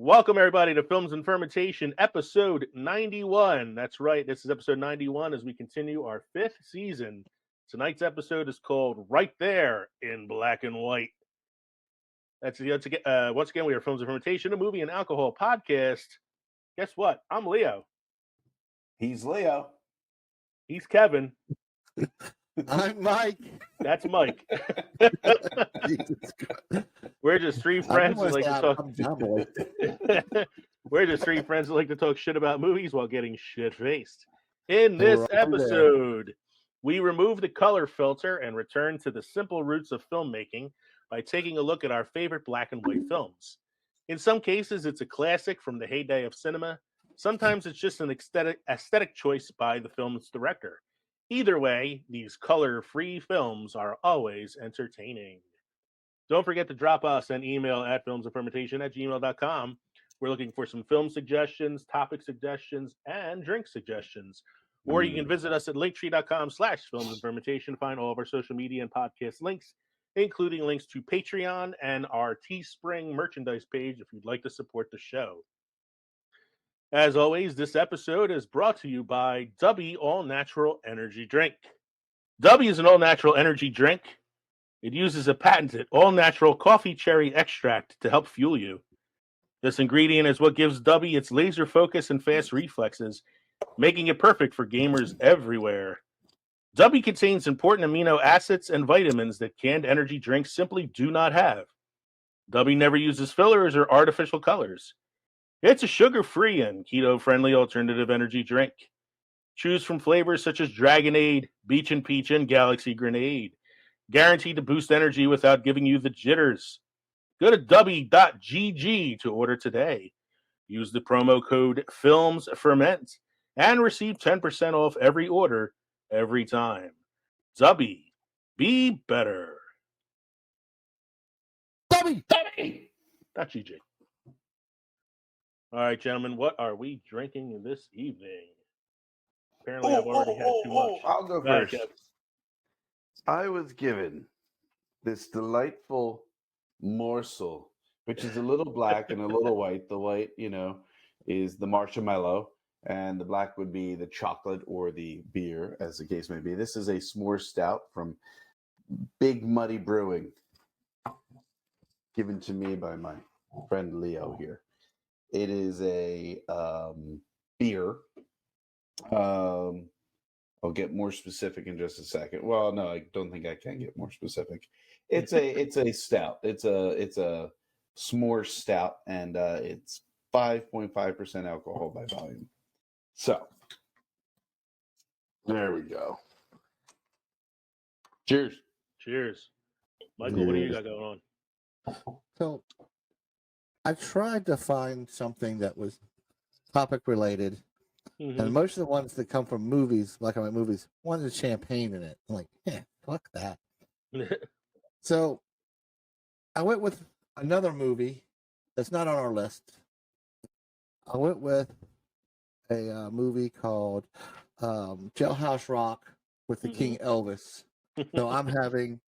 Welcome, everybody, to Films and Fermentation, episode 91. That's right, this is episode 91 as we continue our fifth season. Tonight's episode is called Right There in Black and White. Once again, we are Films and Fermentation, a movie and alcohol podcast. Guess what? I'm Leo. He's Leo. He's Kevin. I'm Mike. That's Mike. We're just three friends who like to talk. We're just three friends who like to talk shit about movies while getting shit faced. In this episode, we remove the color filter and return to the simple roots of filmmaking by taking a look at our favorite black and white films. In some cases, it's a classic from the heyday of cinema. Sometimes it's just an aesthetic choice by the film's director. Either way, these color-free films are always entertaining. Don't forget to drop us an email at filmsandfermentation@gmail.com. We're looking for some film suggestions, topic suggestions, and drink suggestions. Or you can visit us at linktree.com/filmsandfermentation. Find all of our social media and podcast links, including links to Patreon and our Teespring merchandise page if you'd like to support the show. As always, this episode is brought to you by W All Natural Energy Drink. W is an all-natural energy drink. It uses a patented all-natural coffee cherry extract to help fuel you. This ingredient is what gives W its laser focus and fast reflexes, making it perfect for gamers everywhere. W contains important amino acids and vitamins that canned energy drinks simply do not have. W never uses fillers or artificial colors. It's a sugar-free and keto-friendly alternative energy drink. Choose from flavors such as Dragonade, Beach and Peach, and Galaxy Grenade. Guaranteed to boost energy without giving you the jitters. Go to w.gg to order today. Use the promo code FILMSFERMENT and receive 10% off every order, every time. W, be better. W.gg. All right, gentlemen, what are we drinking this evening? Apparently, I've already had too much. I'll go first. I was given this delightful morsel, which is a little black and a little white. The white, is the marshmallow, and the black would be the chocolate or the beer, as the case may be. This is a s'more stout from Big Muddy Brewing, given to me by my friend Leo here. It is a beer. I'll get more specific in just a second. Well, no, I don't think I can get more specific. It's a stout. It's a s'more stout, and it's 5.5% alcohol by volume. So there we go. Cheers. Cheers. Michael, what do you got going on? So I tried to find something that was topic related. Mm-hmm. And most of the ones that come from movies, black and white movies, one is champagne in it. I'm like, fuck that. So I went with another movie that's not on our list. I went with a movie called Jailhouse Rock with the King Elvis. So I'm having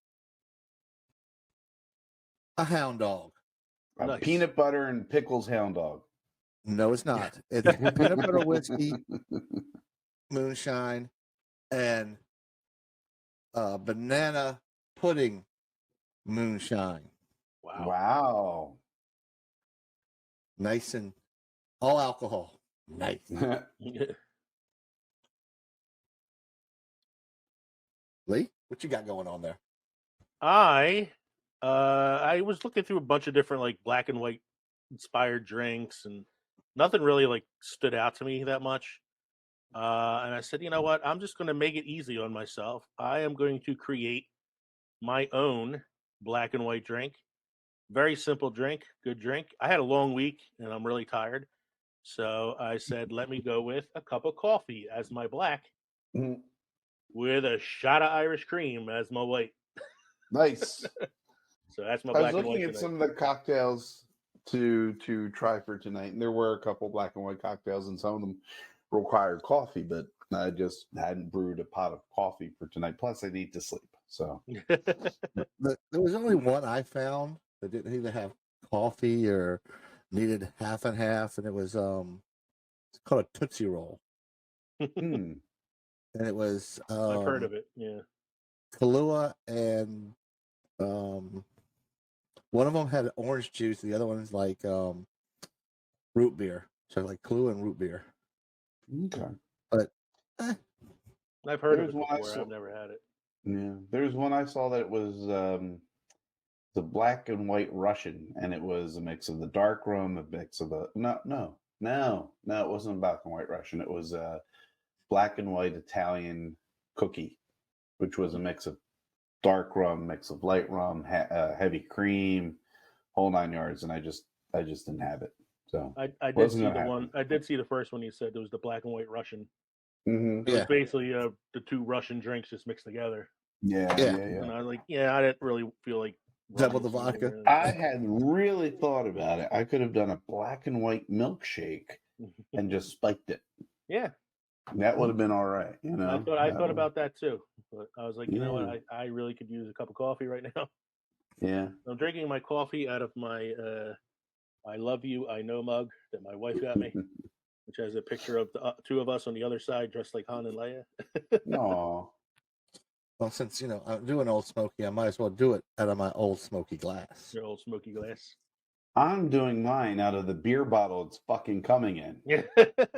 a hound dog. Nice. Peanut butter and pickles hound dog. No, it's not. It's peanut butter whiskey, moonshine, and banana pudding moonshine. Wow. Nice and all alcohol. Nice. Lee, what you got going on there? I was looking through a bunch of different like black and white inspired drinks, and nothing really like stood out to me that much. And I said, you know what? I'm just going to make it easy on myself. I am going to create my own black and white drink. Very simple drink, good drink. I had a long week and I'm really tired. So I said, let me go with a cup of coffee as my black with a shot of Irish cream as my white. Nice. So that's my black and white. I was looking at some of the cocktails to try for tonight, and there were a couple black and white cocktails, and some of them required coffee, but I just hadn't brewed a pot of coffee for tonight. Plus, I need to sleep. So there was only one I found that didn't either have coffee or needed half and half, and it was it's called a Tootsie Roll, Hmm. and it was I've heard of it. Yeah. Kahlua and one of them had orange juice, the other one's like root beer. So like Kahlua and root beer. Okay. But I've heard of There's it one I before. saw- I've never had it. Yeah. There's one I saw that it was the black and white Russian, and it was a mix of the dark rum, a mix of the no, it wasn't a black and white Russian. It was a black and white Italian cookie, which was a mix of dark rum, mix of light rum, heavy cream, whole 9 yards, and I just didn't have it. So I did wasn't see gonna the one. happen. I did see the first one you said. There was the black and white Russian. Mm-hmm. It was basically the two Russian drinks just mixed together. Yeah. And I was like, I didn't really feel like double the vodka. I had really thought about it. I could have done a black and white milkshake and just spiked it. Yeah, that would have been all right. You know, I thought about that too, but I was like, you know what, I really could use a cup of coffee right now. Yeah, I'm drinking my coffee out of my I love you, I know mug that my wife got me, which has a picture of the two of us on the other side dressed like Han and Leia. Aw. Well, since I'm doing Old Smoky, I might as well do it out of my Old Smoky glass. Your old smoky glass. I'm doing mine out of the beer bottle it's fucking coming in. Yeah,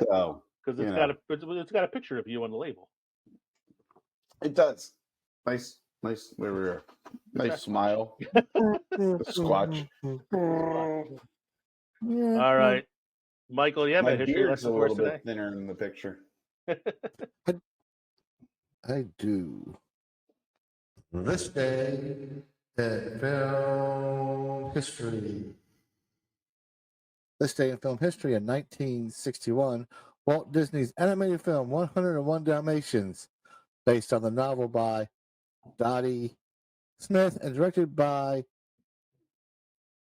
So because it's got a picture of you on the label. It does. Nice. There we are. Nice smile. Squatch. All right, Michael, you have My a history beard's a lesson for us little today. bit thinner in the picture. I do. This day in film history. This day in film history in 1961, Walt Disney's animated film 101 Dalmatians, based on the novel by Dottie Smith and directed by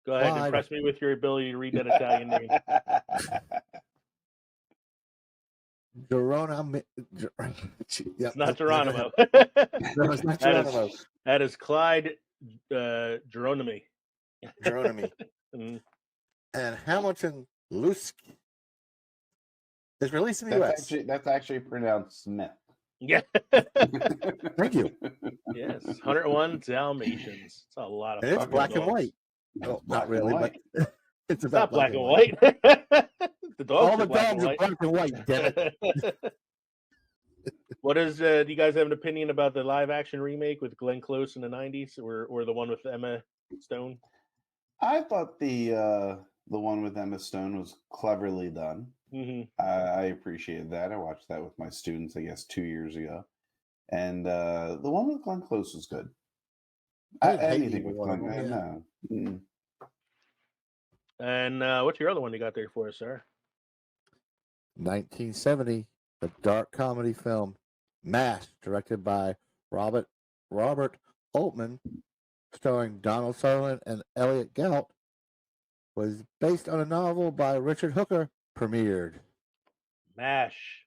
Go ahead and Clyde. impress me with your ability to read that Italian name. Geronimo. It's not Geronimo. No, it's not Geronimo. That is Clyde Geronimi. Geronimi. And Hamilton Lusk is released in the U.S. That's actually pronounced Smith. Yeah. Thank you. Yes, 101 Dalmatians. It's a lot of. And it's black dogs. and white. Oh, not really, but it's It's not about black and white. The dogs. All the dogs are black and white. Damn it. What is? Do you guys have an opinion about the live action remake with Glenn Close in the '90s, or the one with Emma Stone? I thought the one with Emma Stone was cleverly done. Mm-hmm. I appreciated that. I watched that with my students, I guess, 2 years ago, and the one with Glenn Close was good. Anything with Glenn, no. Mm. And what's your other one you got there for us, sir? 1970, the dark comedy film MASH, directed by Robert Altman, starring Donald Sutherland and Elliot Gout, was based on a novel by Richard Hooker, premiered. MASH.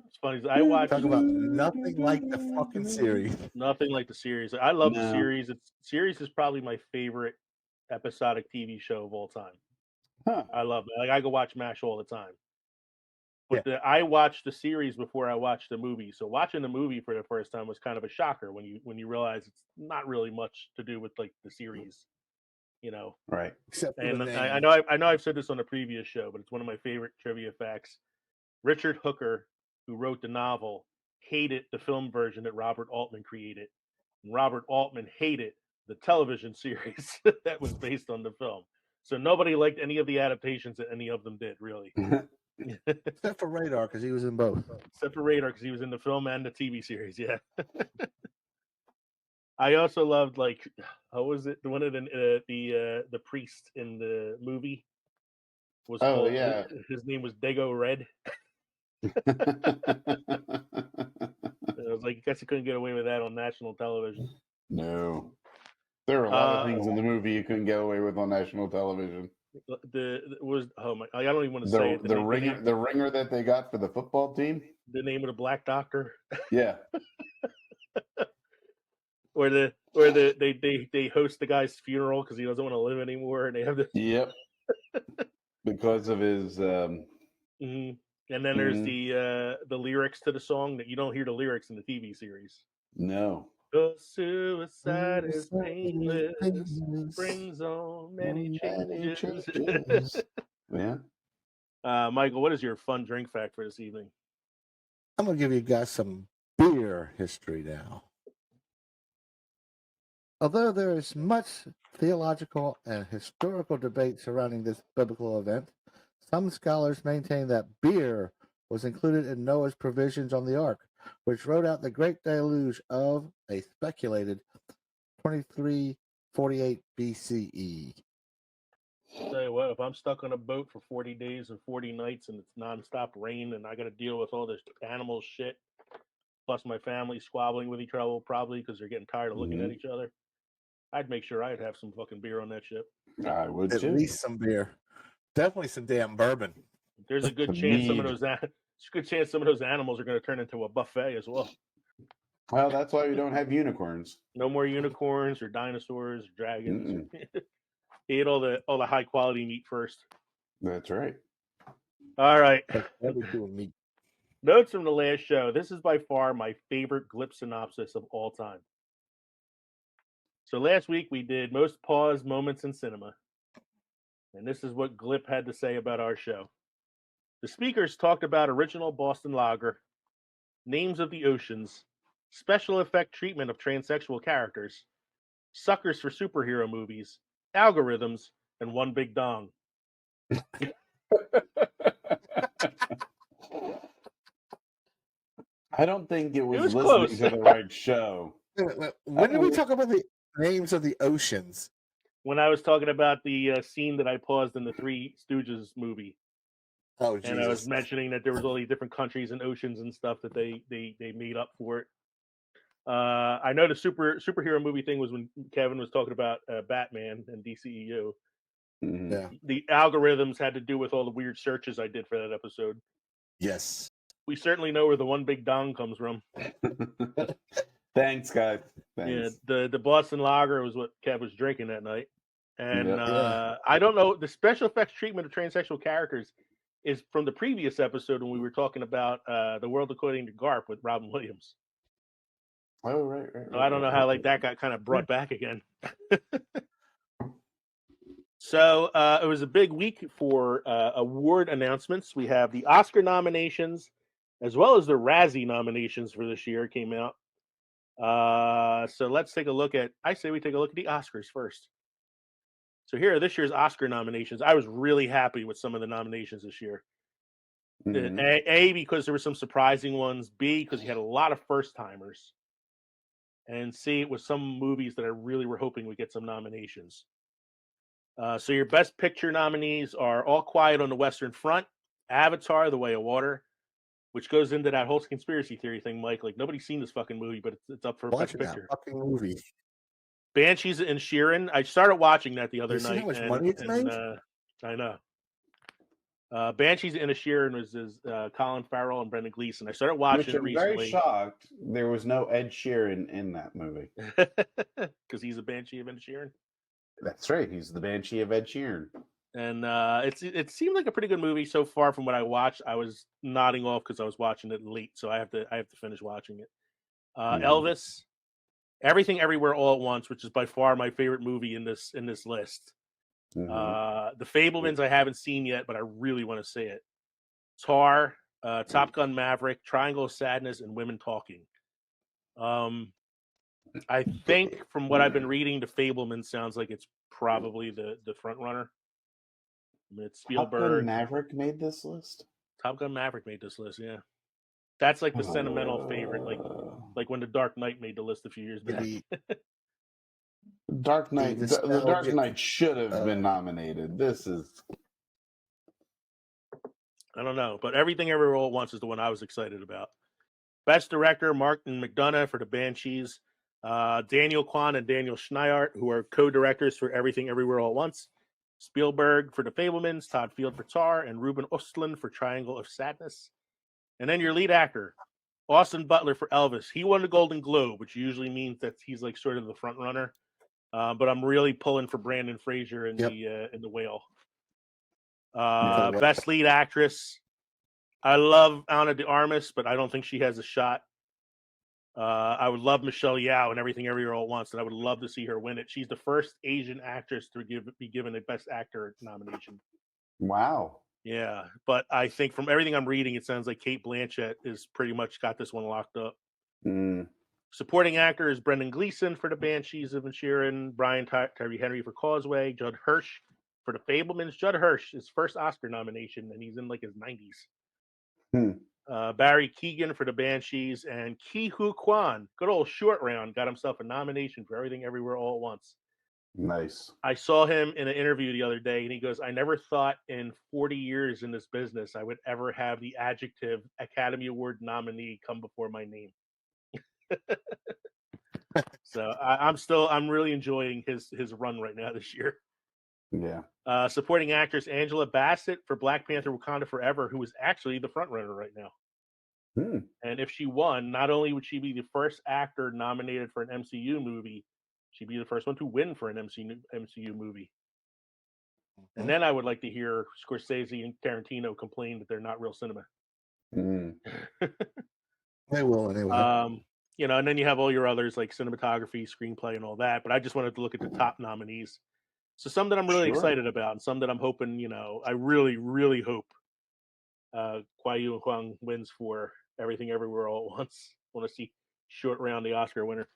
It's funny. I watched. Talk about nothing like the fucking series. Nothing like the series. I love the series. Series is probably my favorite episodic TV show of all time. Huh. I love it. Like I go watch MASH all the time. But I watched the series before I watched the movie. So watching the movie for the first time was kind of a shocker when you realize it's not really much to do with like the series, Right. Except for And the name. I know I've said this on a previous show, but it's one of my favorite trivia facts. Richard Hooker, who wrote the novel, hated the film version that Robert Altman created. And Robert Altman hated the television series that was based on the film. So nobody liked any of the adaptations that any of them did, really. Except for Radar, because he was in both. Except for Radar, because he was in the film and the TV series, yeah. I also loved, like, how was it? The one of the priest in the movie was called, his name was Dago Red. I was like, I guess you couldn't get away with that on national television. No. There are a lot of things in the movie you couldn't get away with on national television. I don't even want to say it. The ringer that they got for the football team. The name of the black doctor. Yeah. Or Where they host the guy's funeral because he doesn't want to live anymore, and they have the Yep. Because of his. And then there's the lyrics to the song that you don't hear the lyrics in the TV series. No. The suicide is painless, brings on many changes. Yeah. Michael, what is your fun drink fact for this evening? I'm going to give you guys some beer history now. Although there is much theological and historical debate surrounding this biblical event, some scholars maintain that beer was included in Noah's provisions on the ark, which rode out the great deluge of a speculated 2348 BCE. Tell you what, if I'm stuck on a boat for 40 days and 40 nights and it's nonstop rain and I got to deal with all this animal shit, plus my family squabbling with each other probably because they're getting tired of looking at each other, I'd make sure I'd have some fucking beer on that ship. I would At too. least some beer. Definitely some damn bourbon. There's a good chance some of those animals are going to turn into a buffet as well. Well, that's why we don't have unicorns. No more unicorns or dinosaurs, or dragons. Eat all the high quality meat first. That's right. All right. Meat. Notes from the last show. This is by far my favorite Glip synopsis of all time. So last week we did most paused moments in cinema. And this is what Glip had to say about our show. The speakers talked about original Boston Lager, names of the oceans, special effect treatment of transsexual characters, suckers for superhero movies, algorithms, and one big dong. I don't think it was listening close. to the right show. When did we talk about the names of the oceans? When I was talking about the scene that I paused in the Three Stooges movie. Oh, Jesus. And I was mentioning that there was all these different countries and oceans and stuff that they made up for it. I know the superhero movie thing was when Kevin was talking about Batman and DCEU. Yeah. The algorithms had to do with all the weird searches I did for that episode. Yes. We certainly know where the one big dong comes from. Thanks, guys. Thanks. Yeah, the Boston Lager was what Kev was drinking that night. And I don't know, the special effects treatment of transsexual characters is from the previous episode when we were talking about The World According to Garp with Robin Williams. Oh, right. So I don't know how that got kind of brought back again. So it was a big week for award announcements. We have the Oscar nominations as well as the Razzie nominations for this year came out. So let's take a look at, I say we take a look at the Oscars first. So here are this year's Oscar nominations. I was really happy with some of the nominations this year. A, because there were some surprising ones. B, because you had a lot of first timers. And C, it was some movies that I really were hoping would get some nominations. So your best picture nominees are All Quiet on the Western Front, Avatar, The Way of Water, which goes into that whole conspiracy theory thing, Mike. Like, nobody's seen this fucking movie, but it's up for best picture. Fucking movie. Banshees and Sheeran. I started watching that the other night. How much money it's made? I know. Banshees and Sheeran was Colin Farrell and Brendan Gleeson. I started watching it recently. I'm very shocked there was no Ed Sheeran in that movie. Because he's a Banshee of Ed Sheeran. That's right. He's the Banshee of Ed Sheeran. And it seemed like a pretty good movie so far from what I watched. I was nodding off because I was watching it late, so I have to finish watching it. Elvis, Everything Everywhere All at Once, which is by far my favorite movie in this list. The Fabelmans I haven't seen yet, but I really want to see it. Tar, Top Gun Maverick, Triangle of Sadness, and Women Talking. I think from what I've been reading, The Fabelmans sounds like it's probably the front runner. I mean, it's Spielberg. Top Gun Maverick made this list? Top Gun Maverick made this list, yeah. That's like the sentimental favorite, like when The Dark Knight made the list a few years back. Dark Knight, the Dark Knight should have been nominated. This is, I don't know, but Everything Everywhere All at Once is the one I was excited about. Best Director, Martin McDonagh for The Banshees. Daniel Kwan and Daniel Schneihart, who are co-directors for Everything Everywhere All at Once. Spielberg for The Fabelmans, Todd Field for Tar, and Ruben Östlund for Triangle of Sadness. And then your lead actor, Austin Butler for Elvis. He won the Golden Globe, which usually means that he's like sort of the front runner. But I'm really pulling for Brandon Fraser in the Whale. Best lead actress. I love Ana de Armas, but I don't think she has a shot. I would love Michelle Yeoh and Everything Everywhere All at Once, and I would love to see her win it. She's the first Asian actress to be given a Best Actor nomination. Wow. Yeah, but I think from everything I'm reading, it sounds like Cate Blanchett is pretty much got this one locked up. Supporting actor is Brendan Gleeson for The Banshees of Inisherin, Brian Tyree Henry for Causeway, Judd Hirsch for The Fabelmans. Judd Hirsch, his first Oscar nomination, and he's in like his 90s. Barry Keoghan for The Banshees, and Ke Huy Quan, good old short round, got himself a nomination for Everything Everywhere All at Once. Nice. I saw him in an interview the other day, and he goes, I never thought in 40 years in this business I would ever have the adjective Academy Award nominee come before my name. So I'm really enjoying his run right now this year. Yeah. Supporting actress Angela Bassett for Black Panther Wakanda Forever, who is actually the front runner right now. And if she won, not only would she be the first actor nominated for an MCU movie, she'd be the first one to win for an MCU movie. And then I would like to hear Scorsese and Tarantino complain that they're not real cinema. They will anyway. And then you have all your others like cinematography, screenplay, and all that. But I just wanted to look at the top nominees. So some that I'm really excited about, and some that I'm hoping, I really, really hope Kwai Yu Huang wins for Everything Everywhere All at Once. I want to see short round the Oscar winner.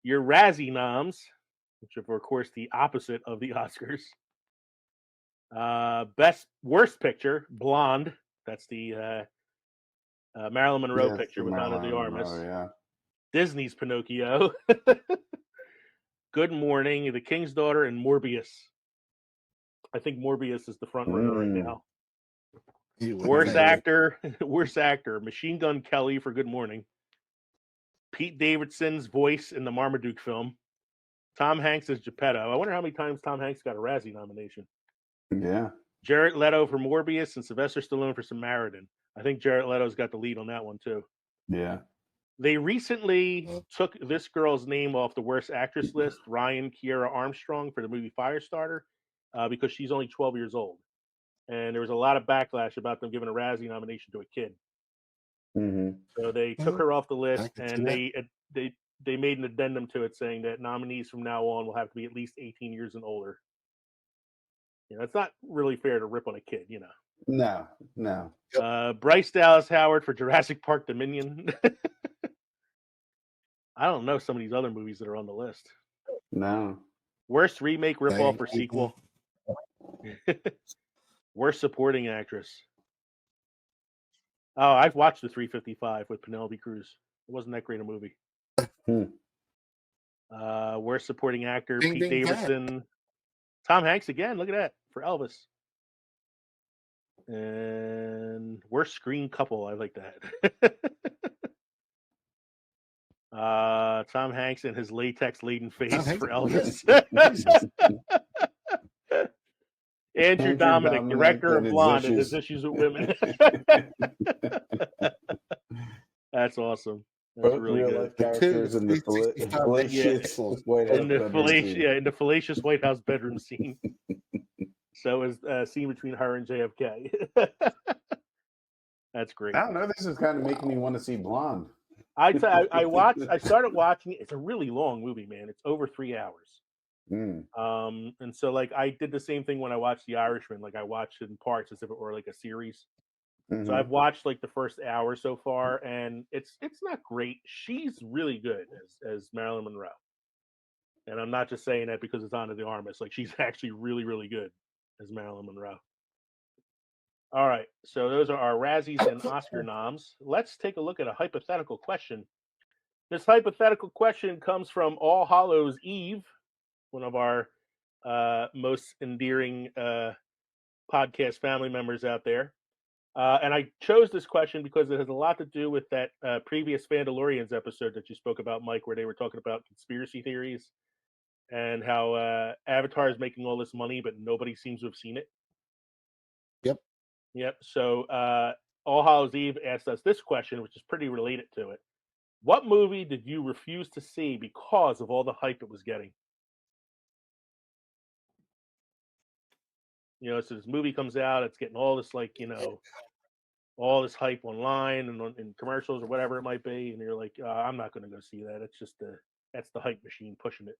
Your Razzie noms, which are of course the opposite of the Oscars. Worst picture, Blonde. That's the Marilyn Monroe picture with Ana de Armas. Yeah. Disney's Pinocchio. Good Morning, The King's Daughter, and Morbius. I think Morbius is the front runner right now. Worst actor, Machine Gun Kelly for Good Morning. Pete Davidson's voice in the Marmaduke film. Tom Hanks as Geppetto. I wonder how many times Tom Hanks got a Razzie nomination. Yeah. Jared Leto for Morbius and Sylvester Stallone for Samaritan. I think Jared Leto's got the lead on that one too. Yeah. They recently took this girl's name off the worst actress list, Ryan Kiera Armstrong, for the movie Firestarter, because she's only 12 years old. And there was a lot of backlash about them giving a Razzie nomination to a kid. So they took her off the list, and they made an addendum to it saying that nominees from now on will have to be at least 18 years and older. It's not really fair to rip on a kid, No. Bryce Dallas Howard for Jurassic Park Dominion. I don't know some of these other movies that are on the list. No. Worst remake, ripoff, or sequel. Worst supporting actress. Oh, I've watched the 355 with Penelope Cruz. It wasn't that great a movie. Worst supporting actor, Pete Davidson. Tom Hanks again. Look at that for Elvis. And worst screen couple. I like that. Tom Hanks and his latex-laden face for Elvis. Andrew Dominic, director of Blonde, and his issues with women. That's awesome. That's really good. Characters in the fallacious White House bedroom scene. So is a scene between her and JFK. That's great. I don't know. This is kind of making me want to see Blonde. I started watching it. It's a really long movie, man. It's over 3 hours. And so like I did the same thing when I watched The Irishman. Like I watched it in parts as if it were like a series. So I've watched like the first hour so far, and it's not great. She's really good as Marilyn Monroe, and I'm not just saying that because it's Ana de Armas. Like she's actually really, really good as Marilyn Monroe. All right, so those are our Razzies and Oscar noms. Let's take a look at a hypothetical question. This hypothetical question comes from All Hallows Eve, one of our most endearing podcast family members out there. And I chose this question because it has a lot to do with that previous Vandalorians episode that you spoke about, Mike, where they were talking about conspiracy theories and how Avatar is making all this money, but nobody seems to have seen it. Yep. So All Hallows Eve asked us this question, which is pretty related to it. What movie did you refuse to see because of all the hype it was getting? So this movie comes out, it's getting all this all this hype online and in commercials or whatever it might be, and you're like, I'm not going to go see that. It's just that's the hype machine pushing it.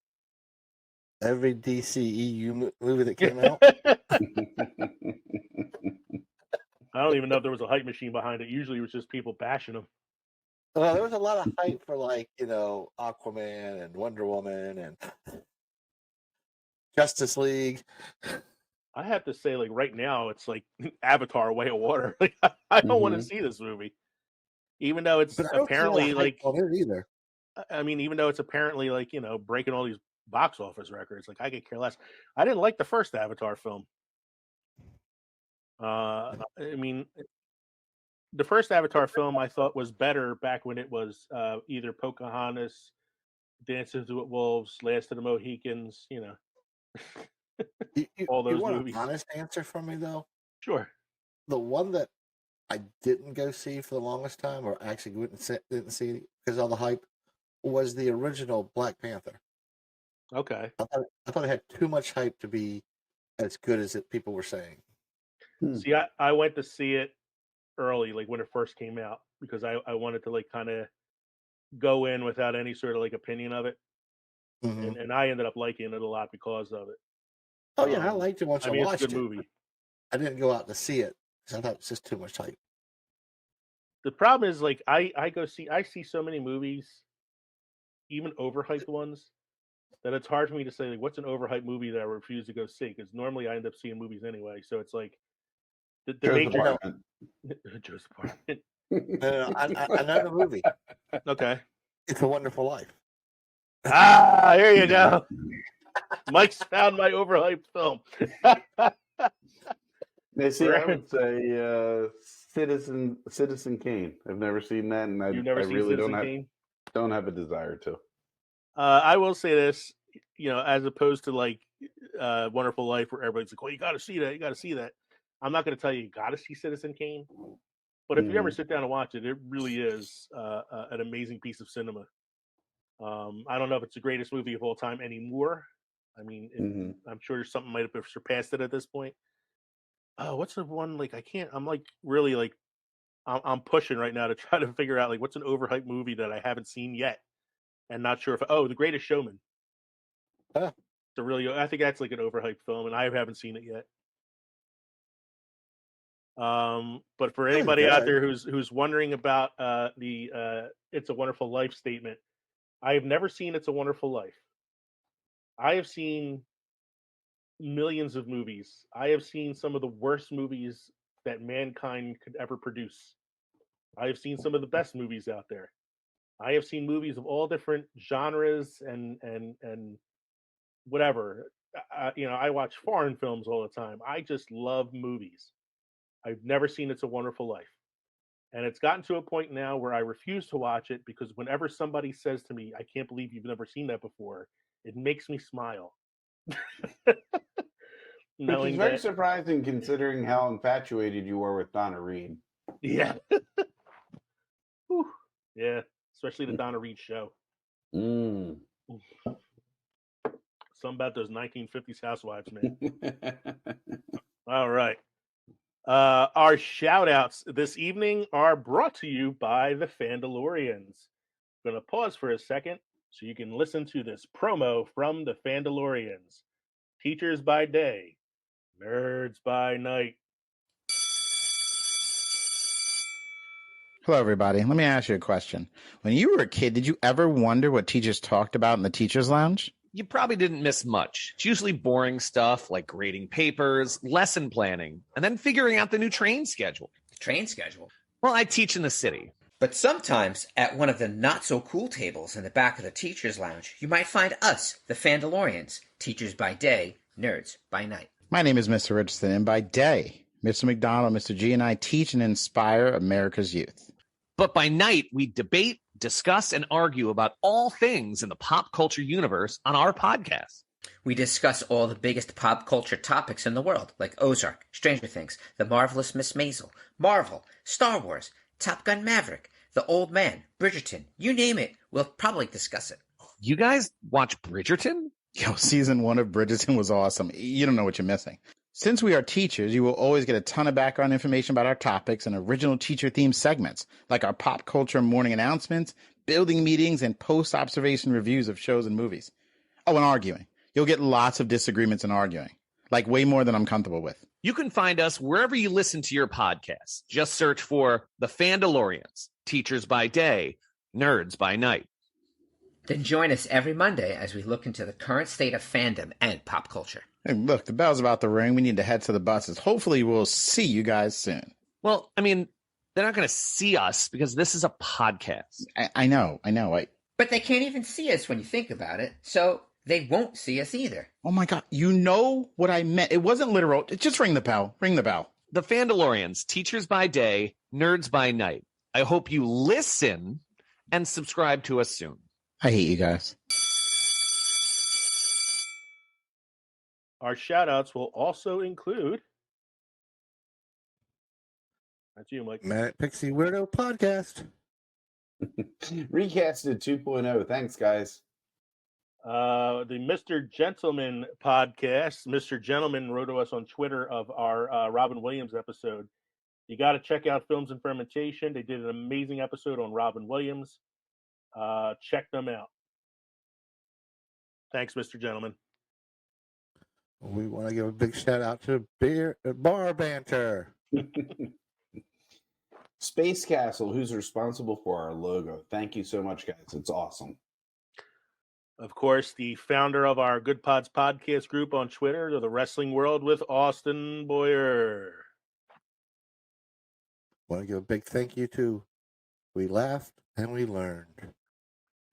Every DCEU movie that came out. I don't even know if there was a hype machine behind it. Usually it was just people bashing them. Well, there was a lot of hype for Aquaman and Wonder Woman and Justice League. I have to say, right now, it's like Avatar: Way of Water. I don't want to see this movie, even though it's apparently either. I mean, even though it's apparently breaking all these box office records. I could care less. I didn't like the first Avatar film. I mean, the first Avatar film I thought was better back when it was either Pocahontas, Dances with Wolves, Last of the Mohicans. All those you want movies. An honest answer from me though? Sure. The one that I didn't go see for the longest time, or actually didn't see because of all the hype, was the original Black Panther. Okay. I thought it had too much hype to be as good as people were saying. See, I went to see it early, when it first came out, because I wanted to kind of go in without any sort of opinion of it, and I ended up liking it a lot because of it. Oh yeah, I liked it once I watched it's a good movie. I didn't go out to see it because I thought it was just too much hype. The problem is, I see so many movies, even overhyped ones, that it's hard for me to say what's an overhyped movie that I refuse to go see, because normally I end up seeing movies anyway. So it's the Joe's Apartment. Joe's Apartment. No, I know the movie. Okay. It's a Wonderful Life. Here you go. Mike's found my overhyped film. See, I would say Citizen Kane. I've never seen that, and I really don't have a desire to. I will say this, as opposed to Wonderful Life, where everybody's like, "Well, you got to see that. You got to see that." I'm not going to tell you got to see Citizen Kane, but if you ever sit down and watch it, it really is an amazing piece of cinema. I don't know if it's the greatest movie of all time anymore. I mean, I'm sure something might have surpassed it at this point. Oh, what's the one? I can't. I'm really I'm pushing right now to try to figure out what's an overhyped movie that I haven't seen yet, and not sure if The Greatest Showman. Huh. I think that's an overhyped film, and I haven't seen it yet. But for anybody out there who's wondering about the "It's a Wonderful Life" statement, I have never seen "It's a Wonderful Life." I have seen millions of movies. I have seen some of the worst movies that mankind could ever produce. I have seen some of the best movies out there. I have seen movies of all different genres and whatever. I watch foreign films all the time. I just love movies. I've never seen It's a Wonderful Life. And it's gotten to a point now where I refuse to watch it because whenever somebody says to me, "I can't believe you've never seen that before," it makes me smile. Which is very surprising considering how infatuated you were with Donna Reed. Yeah. Yeah, especially the Donna Reed show. Something about those 1950s housewives, man. All right. Our shout outs this evening are brought to you by the Fandalorians. I'm going to pause for a second so you can listen to this promo from the Fandalorians. Teachers by day, nerds by night. Hello, everybody. Let me ask you a question. When you were a kid, did you ever wonder what teachers talked about in the teacher's lounge? You probably didn't miss much. It's usually boring stuff like grading papers, lesson planning, and then figuring out the new train schedule. Train schedule? Well, I teach in the city. But sometimes, at one of the not-so-cool tables in the back of the teacher's lounge, you might find us, the Fandalorians, teachers by day, nerds by night. My name is Mr. Richardson, and by day, Mr. McDonald, Mr. G, and I teach and inspire America's youth. But by night, we debate, discuss, and argue about all things in the pop culture universe on our podcast. We discuss all the biggest pop culture topics in the world, like Ozark, Stranger Things, The Marvelous Miss Maisel, Marvel, Star Wars, Top Gun Maverick, The Old Man, Bridgerton, you name it, we'll probably discuss it. You guys watch Bridgerton? Yo, season 1 of Bridgerton was awesome. You don't know what you're missing. Since we are teachers, you will always get a ton of background information about our topics and original teacher-themed segments, like our pop culture morning announcements, building meetings, and post-observation reviews of shows and movies. Oh, and arguing. You'll get lots of disagreements and arguing, like way more than I'm comfortable with. You can find us wherever you listen to your podcasts. Just search for The Fandalorians, Teachers by Day, Nerds by Night. Then join us every Monday as we look into the current state of fandom and pop culture. Hey, look, the bell's about to ring. We need to head to the buses. Hopefully we'll see you guys soon. Well, I mean, they're not going to see us because this is a podcast. I know. But they can't even see us when you think about it, so they won't see us either. Oh my God, you know what I meant. It wasn't literal. Just ring the bell. Ring the bell. The Fandalorians, Teachers by Day, Nerds by Night. I hope you listen and subscribe to us soon. I hate you guys. Our shout outs will also include. That's you, Mike. Manic Pixie Weirdo Podcast. Recasted 2.0. Thanks, guys. The Mr. Gentleman podcast. Mr. Gentleman wrote to us on Twitter of our Robin Williams episode. You got to check out Films and Fermentation. They did an amazing episode on Robin Williams. Check them out. Thanks, Mr. Gentleman. We want to give a big shout out to Bar Banter. Space Castle, who's responsible for our logo. Thank you so much, guys. It's awesome. Of course, the founder of our Good Pods podcast group on Twitter, The Wrestling World with Austin Boyer. Want to give a big thank you to We Laughed and We Learned.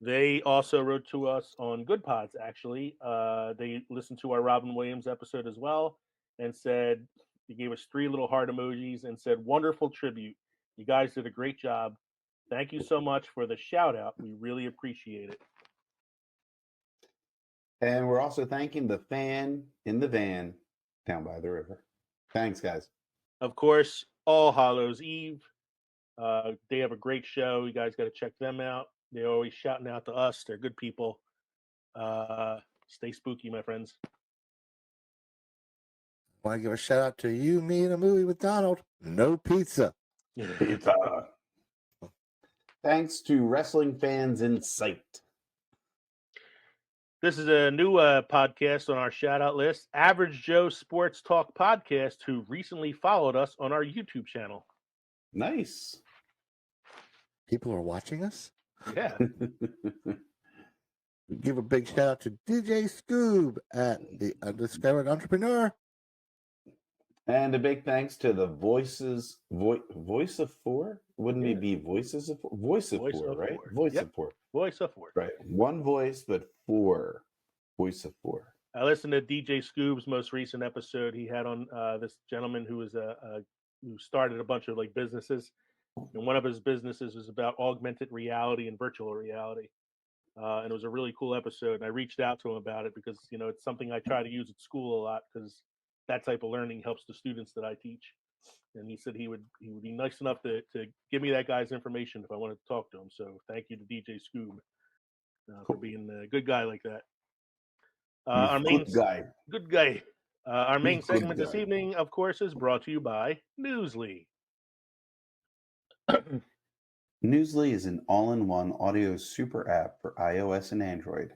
They also wrote to us on Good Pods, actually. They listened to our Robin Williams episode as well and said, he gave us 3 little heart emojis and said, wonderful tribute. You guys did a great job. Thank you so much for the shout out. We really appreciate it. And we're also thanking the fan in the van down by the river. Thanks, guys. Of course, All Hallows Eve. They have a great show. You guys got to check them out. They're always shouting out to us. They're good people. Stay spooky, my friends. Want to give a shout out to You, Me, and a Movie with Donald. No pizza. Pizza. Thanks to Wrestling Fans in Sight. This is a new podcast on our shout out list. Average Joe Sports Talk Podcast, who recently followed us on our YouTube channel. Nice. People are watching us? Yeah. Give a big shout out to DJ Scoob at The Undiscovered Entrepreneur. And a big thanks to the Voice of Four? Wouldn't it be Voices of Four? Voice of Four, right? Voice of Four. Voice of Four. Right. One voice, but 4. Voice of Four. I listened to DJ Scoob's most recent episode. He had on this gentleman who was who started a bunch of like businesses, and one of his businesses was about augmented reality and virtual reality. And it was a really cool episode. And I reached out to him about it because it's something I try to use at school a lot because that type of learning helps the students that I teach. And he said he would be nice enough to give me that guy's information if I wanted to talk to him. So thank you to DJ Scoob for being a good guy like that. Our main good guy. Our main segment this evening, of course, is brought to you by Newsly. Newsly is an all-in-one audio super app for iOS and Android.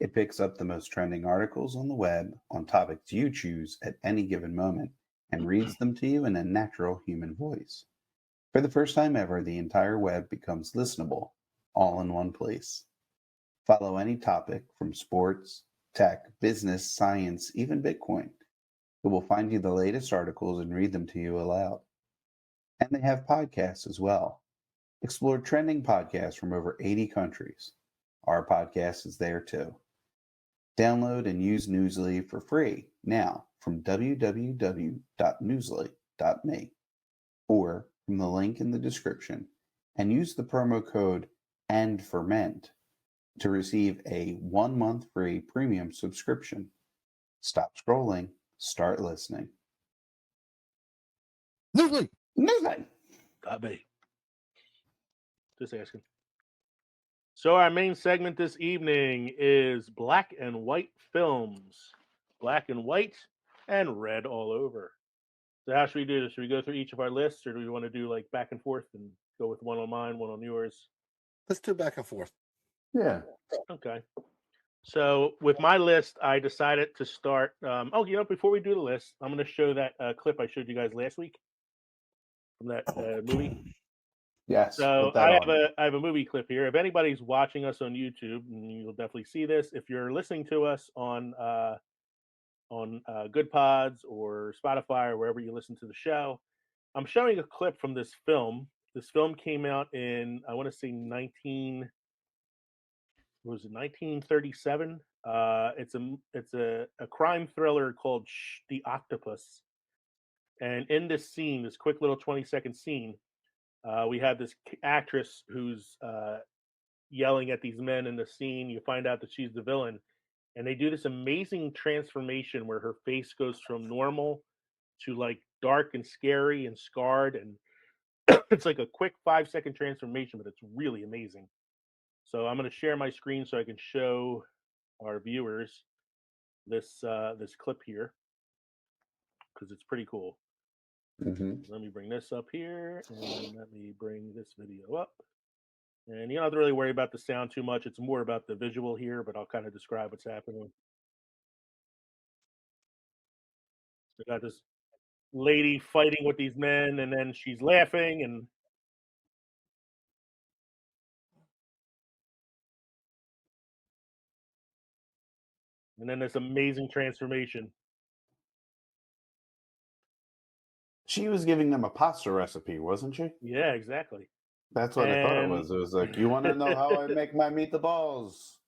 It picks up the most trending articles on the web on topics you choose at any given moment and reads them to you in a natural human voice. For the first time ever, the entire web becomes listenable, all in one place. Follow any topic from sports, tech, business, science, even Bitcoin. It will find you the latest articles and read them to you aloud. And they have podcasts as well. Explore trending podcasts from over 80 countries. Our podcast is there too. Download and use Newsly for free now from www.newsly.me or from the link in the description, and use the promo code ANDFERMENT to receive a 1-month free premium subscription. Stop scrolling. Start listening. Newsly. Got me. Just asking. So our main segment this evening is black and white films. Black and white and red all over. So how should we do this? Should we go through each of our lists, or do we want to do like back and forth and go with one on mine, one on yours? Let's do back and forth. Yeah. Okay. So with my list, I decided to start. Before we do the list, I'm going to show that clip I showed you guys last week from that movie. Yes. So I have a movie clip here. If anybody's watching us on YouTube, you'll definitely see this. If you're listening to us on Good Pods or Spotify or wherever you listen to the show, I'm showing a clip from this film. This film came out in, I want to say 1937. It's a crime thriller called The Octopus. And in this scene, this quick little 20-second scene, we have this actress who's yelling at these men in the scene. You find out that she's the villain, and they do this amazing transformation where her face goes from normal to like dark and scary and scarred, and it's like a quick 5-second transformation, but it's really amazing. So I'm going to share my screen so I can show our viewers this clip here because it's pretty cool. Let me bring this up here, and let me bring this video up. And you don't have to really worry about the sound too much. It's more about the visual here, but I'll kind of describe what's happening. We got this lady fighting with these men, and then she's laughing, and then this amazing transformation. She was giving them a pasta recipe, wasn't she? Yeah, exactly. That's what I thought it was. It was like, you want to know how I make my meatballs?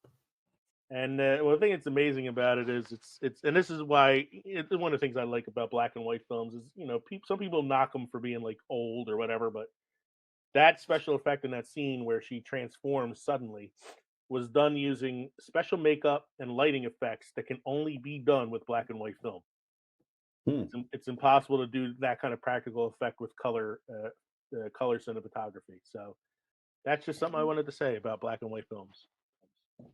And the thing that's amazing about it is it's and this is why it's one of the things I like about black and white films is some people knock them for being like old or whatever, but that special effect in that scene where she transforms suddenly was done using special makeup and lighting effects that can only be done with black and white film. It's impossible to do that kind of practical effect with color cinematography. So that's just something I wanted to say about black and white films.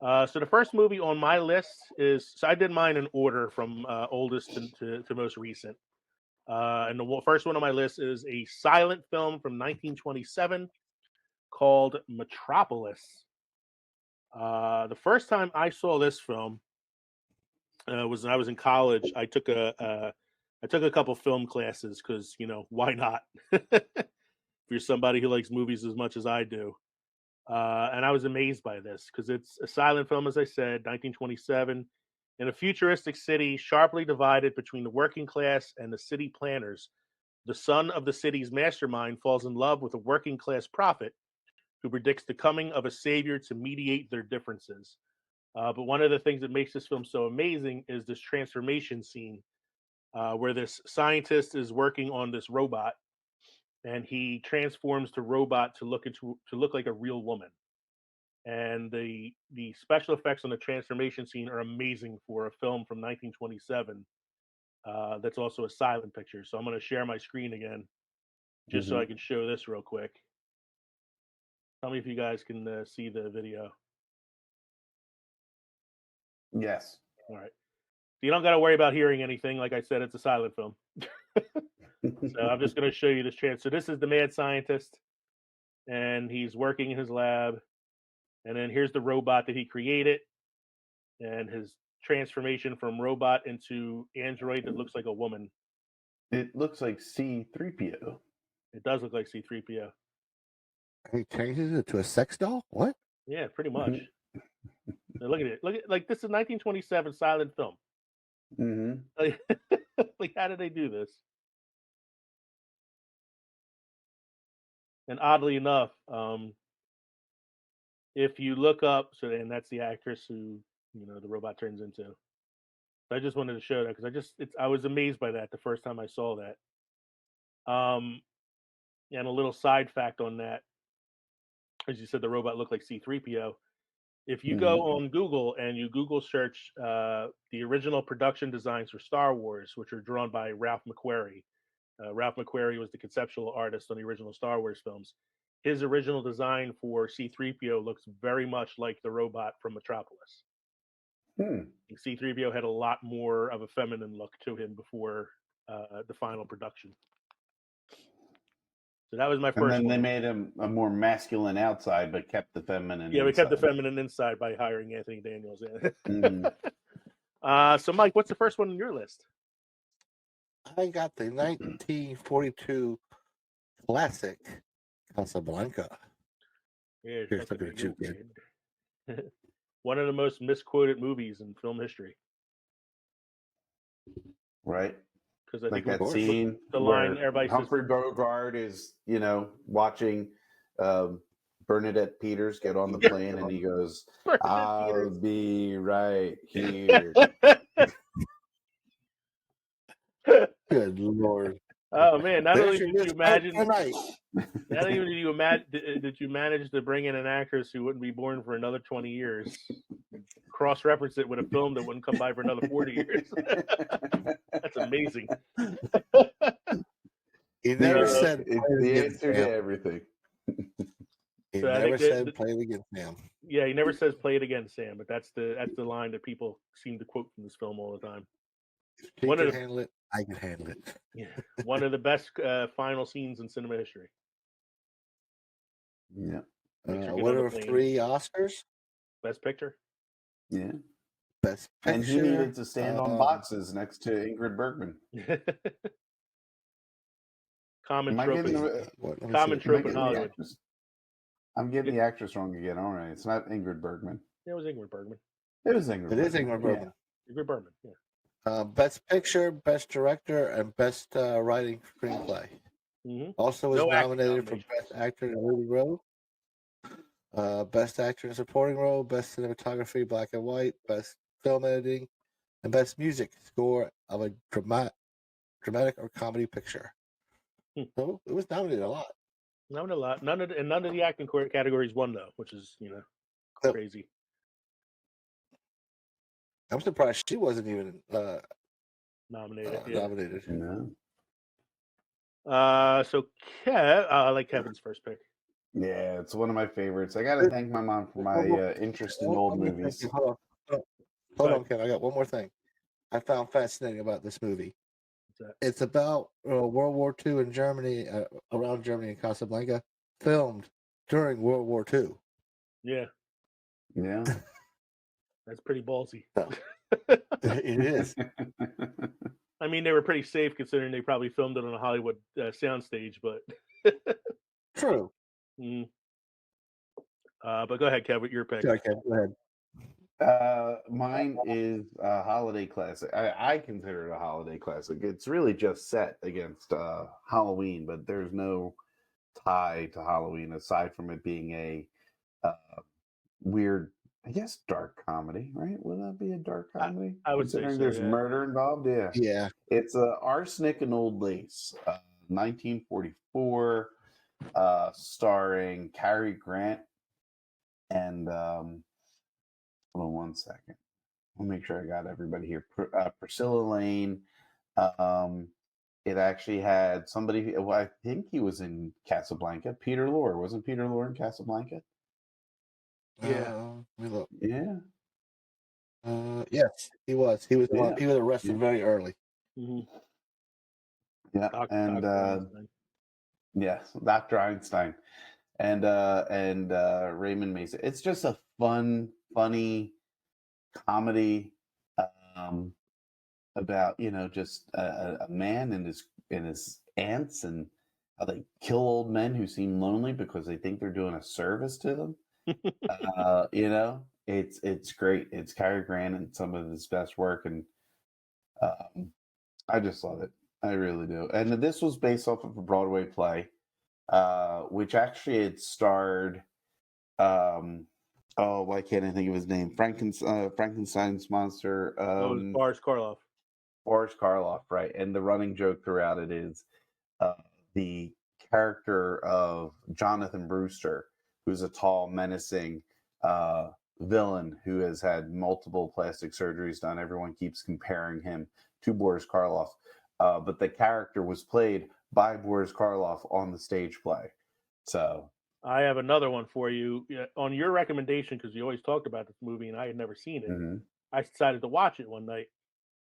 So the first movie on my list I did mine in order from oldest to most recent. And the first one on my list is a silent film from 1927 called Metropolis. The first time I saw this film was when I was in college. I took a couple film classes because why not? If you're somebody who likes movies as much as I do. And I was amazed by this because it's a silent film, as I said, 1927, in a futuristic city sharply divided between the working class and the city planners. The son of the city's mastermind falls in love with a working class prophet who predicts the coming of a savior to mediate their differences. But one of the things that makes this film so amazing is this transformation scene where this scientist is working on this robot and he transforms the robot to look like a real woman. And the special effects on the transformation scene are amazing for a film from 1927 that's also a silent picture. So I'm going to share my screen again just so I can show this real quick. Tell me if you guys can see the video. Yes. All right. So you don't got to worry about hearing anything. Like I said, it's a silent film. So I'm just going to show you this trans. So this is the mad scientist, and he's working in his lab. And then here's the robot that he created, and his transformation from robot into android that looks like a woman. It looks like C-3PO. It does look like C-3PO. He changes it to a sex doll? What? Yeah, pretty much. Now look at it. Look at like this is 1927 silent film. Like how did they do this? And oddly enough, if you look up, and that's the actress who the robot turns into. So I just wanted to show that because I was amazed by that the first time I saw that. And a little side fact on that, as you said, the robot looked like C-3PO. If you go on Google and you Google search the original production designs for Star Wars, which are drawn by Ralph McQuarrie. Ralph McQuarrie was the conceptual artist on the original Star Wars films. His original design for C-3PO looks very much like the robot from Metropolis. C-3PO had a lot more of a feminine look to him before the final production. So that was my first one. And then they made him a more masculine outside, but kept the feminine Yeah, we kept the inside. feminine inside by hiring Anthony Daniels. So, Mike, what's the first one on your list? I got the 1942 classic Casablanca. Yeah, Here's looking at you, kid. One of the most misquoted movies in film history. Right. Because I like think that scene the where line everybody Humphrey says, Bogart is, watching Bernadette Peters get on the plane, and he goes, "I'll be right here." Good Lord! Oh man! Not only did you imagine, did you manage to bring in an actress who wouldn't be born for another 20 years, cross-reference it with a film that wouldn't come by for another 40 years. That's amazing. He never said it's the answer to everything. He never said play it again, Sam. Yeah, he never says play it again, Sam. But that's the line that people seem to quote from this film all the time. If he can handle it, I can handle it. Yeah, one of the best final scenes in cinema history. Yeah. Winner of 3 Oscars. Best Picture. Yeah. Best Picture. And he needed to stand on boxes next to Ingrid Bergman. Common trope in Hollywood. I'm getting the actress wrong again. All right, it's not Ingrid Bergman. It was Ingrid Bergman. It is Ingrid Bergman. Yeah. Ingrid Bergman. Yeah. Best Picture, Best Director, and Best Writing Screenplay. Also was nominated for Best Actor in a Leading Role, Best Actor in a Supporting Role, Best Cinematography, Black and White, Best Film Editing, and Best Music Score of a Dramatic or Comedy Picture. So it was nominated a lot. Nominated a lot. None of the acting categories won though, which is crazy. I'm surprised she wasn't even nominated. Nominated. No. So I like Kevin's first pick. Yeah, it's one of my favorites. I got to thank my mom for my interest in old movies. Hold on, Kevin. I got one more thing I found fascinating about this movie. It's about World War II in Germany, around Germany in Casablanca, filmed during World War II. Yeah. Yeah. That's pretty ballsy. It is. I mean, they were pretty safe considering they probably filmed it on a Hollywood soundstage, but true. But go ahead, Kev, with your pick. Okay, go ahead. Mine is a holiday classic. I consider it a holiday classic. It's really just set against Halloween, but there's no tie to Halloween aside from it being a weird, I guess, dark comedy, right? Would that be a dark comedy? I would say so, there's murder involved. Yeah. Yeah. It's Arsenic and Old Lace, 1944, starring Cary Grant and hold on one second. I'll make sure I got everybody here. Priscilla Lane. It actually had somebody. Well, I think he was in Casablanca. Peter Lorre. Wasn't Peter Lorre in Casablanca? Yeah. Yeah. Yes, he was. He was arrested very early. Yeah, Dr. Einstein, and Raymond Mason. It's just a funny comedy about just a man and his aunts and how they kill old men who seem lonely because they think they're doing a service to them. It's great. It's Cary Grant and some of his best work, and I just love it. I really do. And this was based off of a Broadway play, which actually it starred. Why can't I think of his name? Frankenstein's monster. Boris Karloff. Boris Karloff, right? And the running joke throughout it is the character of Jonathan Brewster, who's a tall, menacing villain who has had multiple plastic surgeries done. Everyone keeps comparing him to Boris Karloff, but the character was played by Boris Karloff on the stage play. So I have another one for you. On your recommendation, because you always talked about this movie and I had never seen it, I decided to watch it one night.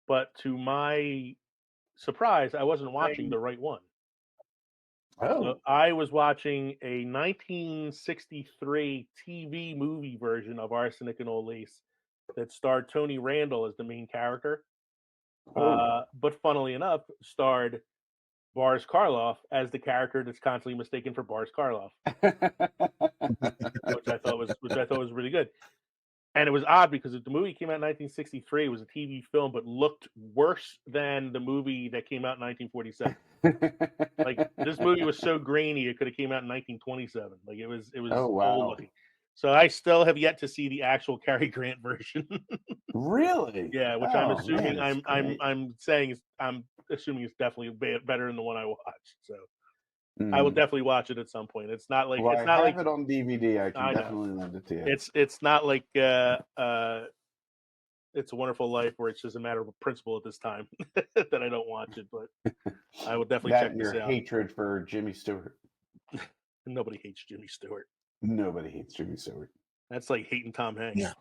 But to my surprise, I wasn't watching the right one. So I was watching a 1963 TV movie version of Arsenic and Old Lace that starred Tony Randall as the main character. But funnily enough, starred Boris Karloff as the character that's constantly mistaken for Boris Karloff, which I thought was really good. And it was odd because the movie came out in 1963. It was a TV film, but looked worse than the movie that came out in 1947. Like this movie was so grainy, it could have came out in 1927. Like it was old looking. So I still have yet to see the actual Cary Grant version. Really? Yeah, which I'm assuming I'm assuming it's definitely better than the one I watched. So I will definitely watch it at some point. It's not like I have it on DVD. I can definitely lend it to you. It's not like It's a Wonderful Life where it's just a matter of principle at this time that I don't watch it, but I will definitely check this out. Your hatred for Jimmy Stewart. Nobody hates Jimmy Stewart. Nobody hates Jimmy Stewart. That's like hating Tom Hanks. Yeah.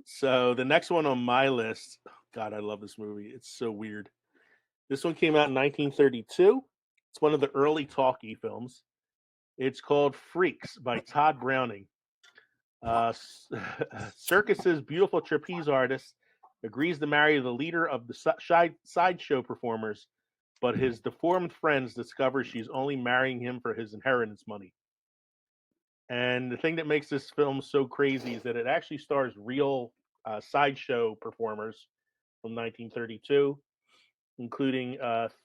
So the next one on my list, God, I love this movie. It's so weird. This one came out in 1932. It's one of the early talkie films. It's called Freaks by Todd Browning. Circus's beautiful trapeze artist agrees to marry the leader of the sideshow performers, but his deformed friends discover she's only marrying him for his inheritance money. And the thing that makes this film so crazy is that it actually stars real sideshow performers from 1932, including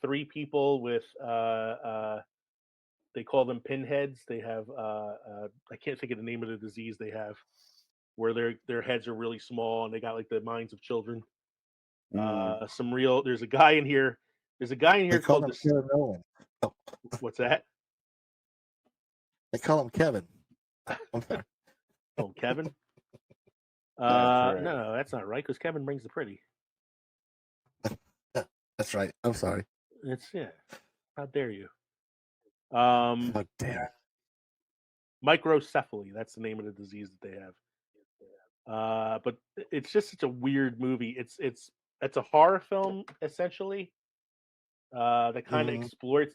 3 people with they call them pinheads. They have I can't think of the name of the disease they have, where their heads are really small and they got like the minds of children. There's a guy in here. Called Kevin Nolan. What's that? They call him Kevin. Oh, Kevin. Right. No, that's not right because Kevin brings the pretty. That's right. I'm sorry. How dare you? How dare. Microcephaly. That's the name of the disease that they have. But it's just such a weird movie. It's a horror film essentially. That kind of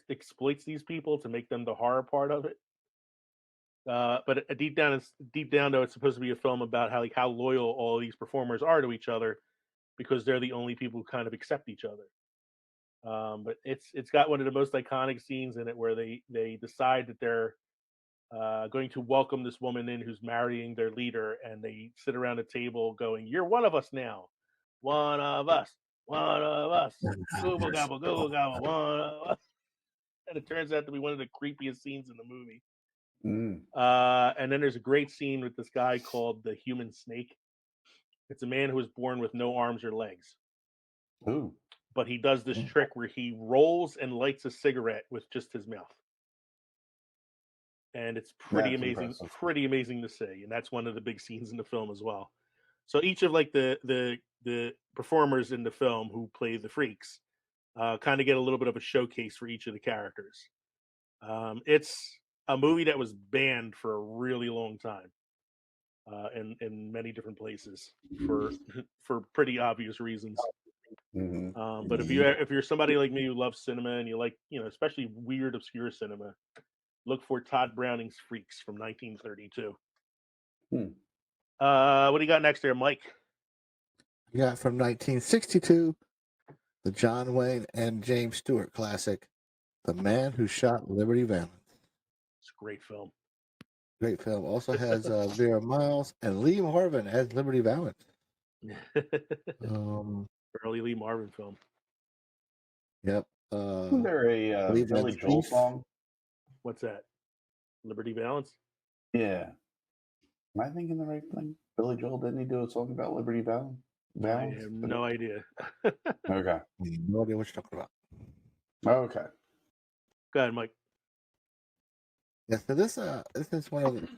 exploits these people to make them the horror part of it. But deep down though, it's supposed to be a film about how loyal all these performers are to each other because they're the only people who kind of accept each other. But it's got one of the most iconic scenes in it where they decide that they're going to welcome this woman in who's marrying their leader, and they sit around a table going, "You're one of us now, one of us, gobble gobble gobble gobble, one of us." And it turns out to be one of the creepiest scenes in the movie. And then there's a great scene with this guy called the Human Snake. It's a man who was born with no arms or legs. Ooh. But he does this trick where he rolls and lights a cigarette with just his mouth. And it's pretty amazing to see. And that's one of the big scenes in the film as well. So each of like the performers in the film who play the freaks kind of get a little bit of a showcase for each of the characters. It's a movie that was banned for a really long time in many different places for pretty obvious reasons. But if you're somebody like me who loves cinema and you like, especially weird, obscure cinema, look for Todd Browning's Freaks from 1932. What do you got next there, Mike? You got from 1962, the John Wayne and James Stewart classic, The Man Who Shot Liberty Valance. It's a great film. Great film. Also has Vera Miles and Lee Marvin as Liberty Valance. Early Lee Marvin film. Yep. Isn't there a Billy Joel song? What's that? Liberty Valance? Yeah. Am I thinking the right thing? Billy Joel, didn't he do a song about Liberty Valance? I have no idea. Okay. No idea what you're talking about. Okay. Go ahead, Mike. Yeah, so this is one of the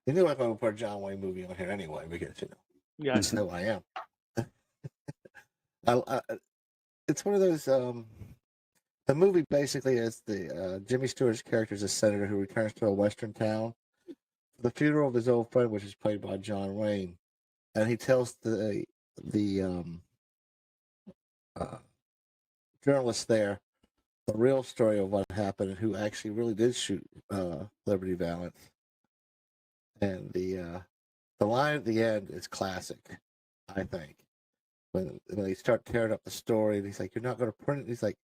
You knew I was going to put a John Wayne movie on here anyway because Yeah, that's who I am. It's one of those. The movie basically is the Jimmy Stewart's character is a senator who returns to a western town for the funeral of his old friend, which is played by John Wayne, and he tells the journalist there the real story of what happened and who actually really did shoot Liberty Valance. And the line at the end is classic, I think. When they start tearing up the story, and he's like, "You're not going to print it." He's like,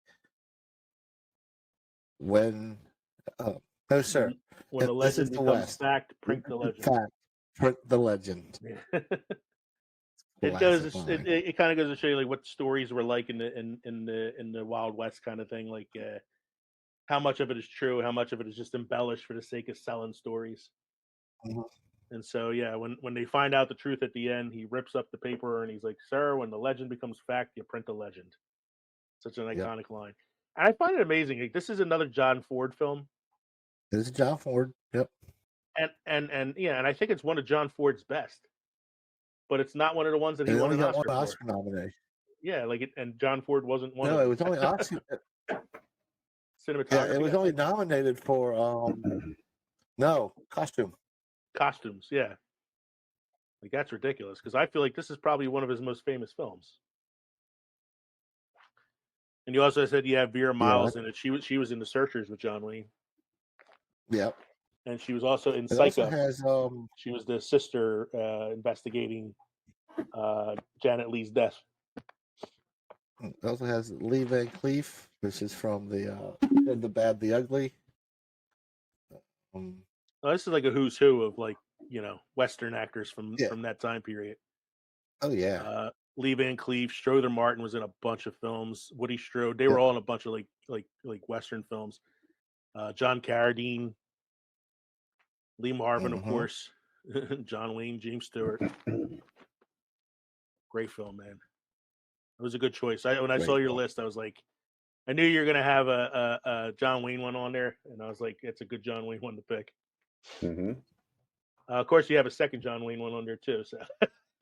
"When, no, sir. when the This is legend the becomes West. fact, print the legend. Fact, print the legend." It Classic goes. line. It kind of goes to show you like what stories were like in the Wild West kind of thing. Like how much of it is true, how much of it is just embellished for the sake of selling stories. Mhm. And so, yeah, when they find out the truth at the end, he rips up the paper and he's like, "Sir, when the legend becomes fact, you print the legend." Such an Yep. iconic line. And I find it amazing. Like, this is another John Ford film, This is John Ford. Yep. and yeah, and I think it's one of John Ford's best. But it's not one of the ones that he And it won only an got one Oscar for. Oscar nomination. Yeah, like it, and John Ford wasn't one of No, them. it was only Oscar. Cinematography. Yeah, it was only nominated for no costume. Costumes. Yeah, like that's ridiculous because I feel like this is probably one of his most famous films. And you also said you have Vera Miles in it. She was in The Searchers with John Wayne. Yep. And she was also in It Psycho. also has She was the sister investigating Janet Leigh's death. it also has Lee Van Cleef, which is from the Good, the Bad, the Ugly. This is like a who's who of like Western actors from that time period. Oh yeah. Lee Van Cleef, Strother Martin was in a bunch of films. Woody Strode, they were all in a bunch of like Western films. John Carradine, Lee Marvin, of course, John Wayne, James Stewart. Great film, man. It was a good choice. When I saw your list, I was like, I knew you were gonna have a John Wayne one on there, and I was like, it's a good John Wayne one to pick. Mm-hmm. Of course, you have a second John Wayne one on there too. So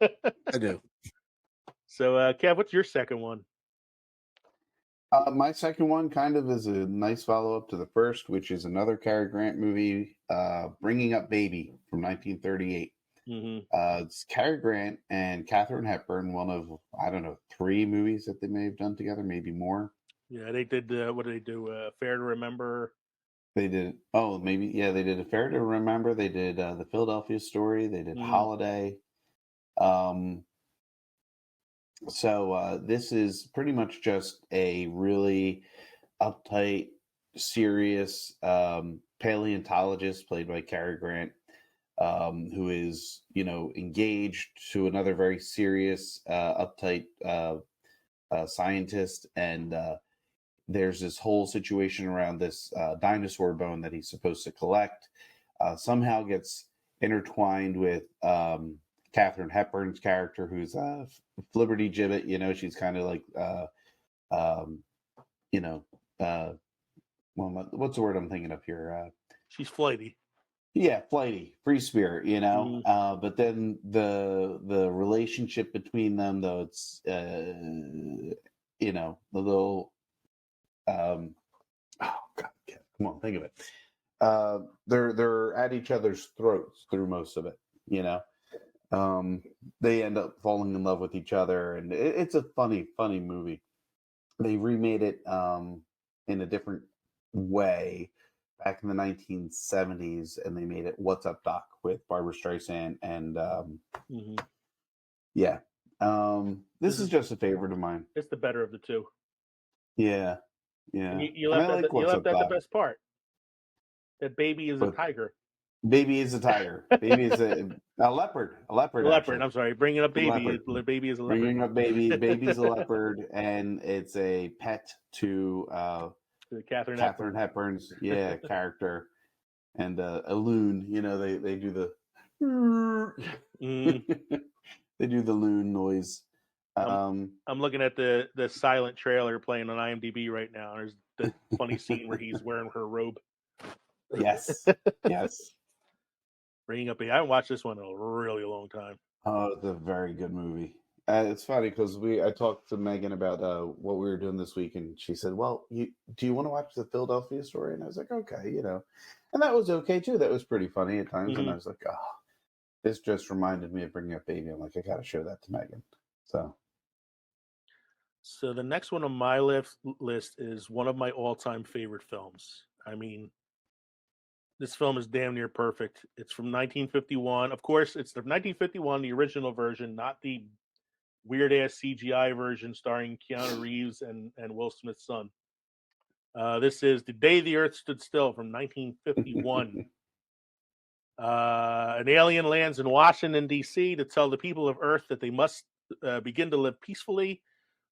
I do. So, Kev, what's your second one? My second one kind of is a nice follow-up to the first, which is another Cary Grant movie, Bringing Up Baby from 1938. Mm-hmm. It's Cary Grant and Katharine Hepburn, one of, 3 movies that they may have done together, maybe more. Yeah, they did, what did they do? Fair to Remember. They did, they did A Fair to Remember. They did The Philadelphia Story. They did Holiday. So this is pretty much just a really uptight, serious paleontologist played by Cary Grant, who is, engaged to another very serious, uptight scientist. And there's this whole situation around this dinosaur bone that he's supposed to collect. Somehow gets intertwined with Katharine Hepburn's character, who's Liberty Gibbet. She's kind of like, what's the word I'm thinking of here? She's flighty. Yeah, flighty, free spirit, but then the relationship between them, though, it's the little oh God, come on, think of it. They're at each other's throats through most of it, they end up falling in love with each other, and it's a funny movie. They remade it in a different way back in the 1970s, and they made it What's Up, Doc, with Barbara Streisand. And this is just a favorite of mine. It's the better of the two. Yeah. And you left out the best part. That baby is a tiger. Baby is a tiger. Baby is a leopard. A leopard. Actually. I'm sorry. Bringing up baby. Baby is a leopard. Bringing up baby. Baby's a leopard, and it's a pet to Katharine Hepburn's character, and a loon. They do the they do the loon noise. I'm looking at the silent trailer playing on IMDb right now. There's the funny scene where he's wearing her robe. Yes. Bringing up, I haven't watched this one in a really long time. Oh, it's a very good movie. It's funny because I talked to Megan about what we were doing this week, and she said, "Well, do you want to watch the Philadelphia Story?" And I was like, "Okay, and that was okay too. That was pretty funny at times." And I was like, "Oh, this just reminded me of bringing up Baby." I'm like, "I got to show that to Megan." So the next one on my list is one of my all-time favorite films. I mean, this film is damn near perfect. It's from 1951. Of course, it's the 1951, the original version, not the weird ass CGI version starring Keanu Reeves and Will Smith's son. This is The Day the Earth Stood Still from 1951. An alien lands in Washington, D.C. to tell the people of Earth that they must begin to live peacefully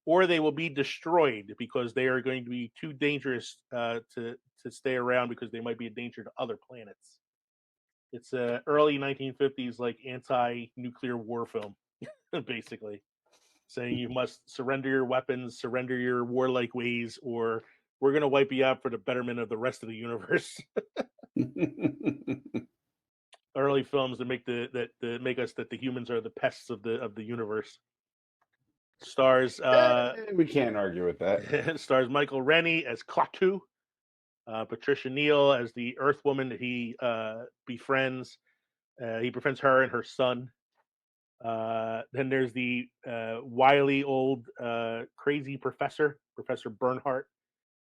or they will be destroyed because they are going to be too dangerous to stay around because they might be a danger to other planets. It's a early 1950s like anti-nuclear war film, basically, saying you must surrender your weapons, surrender your warlike ways, or we're going to wipe you out for the betterment of the rest of the universe. Early films that make make us that the humans are the pests of the universe. Stars we can't argue with that. Stars Michael Rennie as Klaatu, Patricia Neal as the Earth Woman that he befriends. He befriends her and her son. Then there's the wily old crazy Professor Bernhardt,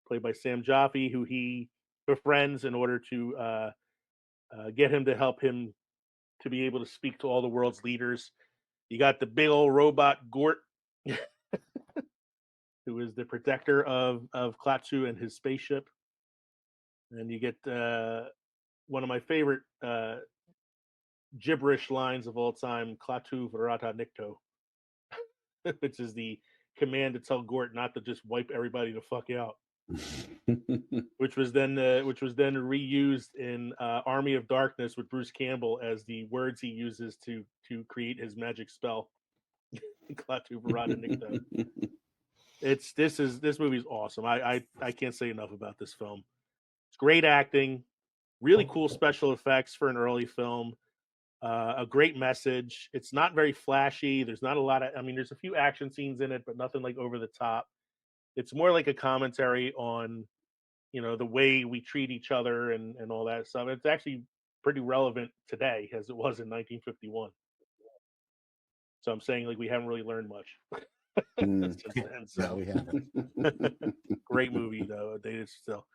played by Sam Jaffe, who he befriends in order to get him to help him to be able to speak to all the world's leaders. You got the big old robot Gort, who is the protector of Klaatu and his spaceship. And you get one of my favorite gibberish lines of all time, Klaatu Verata Nikto, which is the command to tell Gort not to just wipe everybody the fuck out. which was then reused in Army of Darkness with Bruce Campbell as the words he uses to create his magic spell. Klaatu Verata Nikto. This movie's awesome. I can't say enough about this film. It's great acting, really cool special effects for an early film, a great message. It's not very flashy. There's not a lot of, there's a few action scenes in it, but nothing like over the top. It's more like a commentary on, the way we treat each other and all that stuff. It's actually pretty relevant today as it was in 1951. So I'm saying like we haven't really learned much since then. So No, we haven't. Great movie though. Dated still.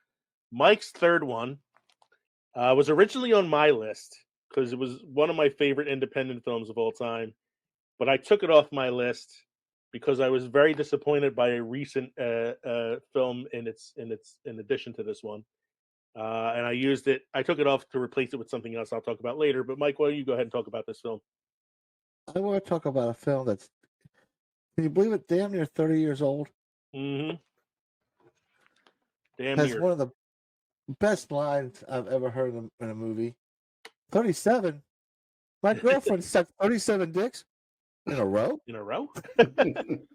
Mike's third one was originally on my list because it was one of my favorite independent films of all time, but I took it off my list because I was very disappointed by a recent film in addition to this one, and I took it off to replace it with something else I'll talk about later. But Mike, why don't you go ahead and talk about this film? I want to talk about a film that's, can you believe it, damn near 30 years old? Mm-hmm. Damn has near. One of the best lines I've ever heard in a movie. 37? My girlfriend sucked 37 dicks in a row? In a row? I'm talking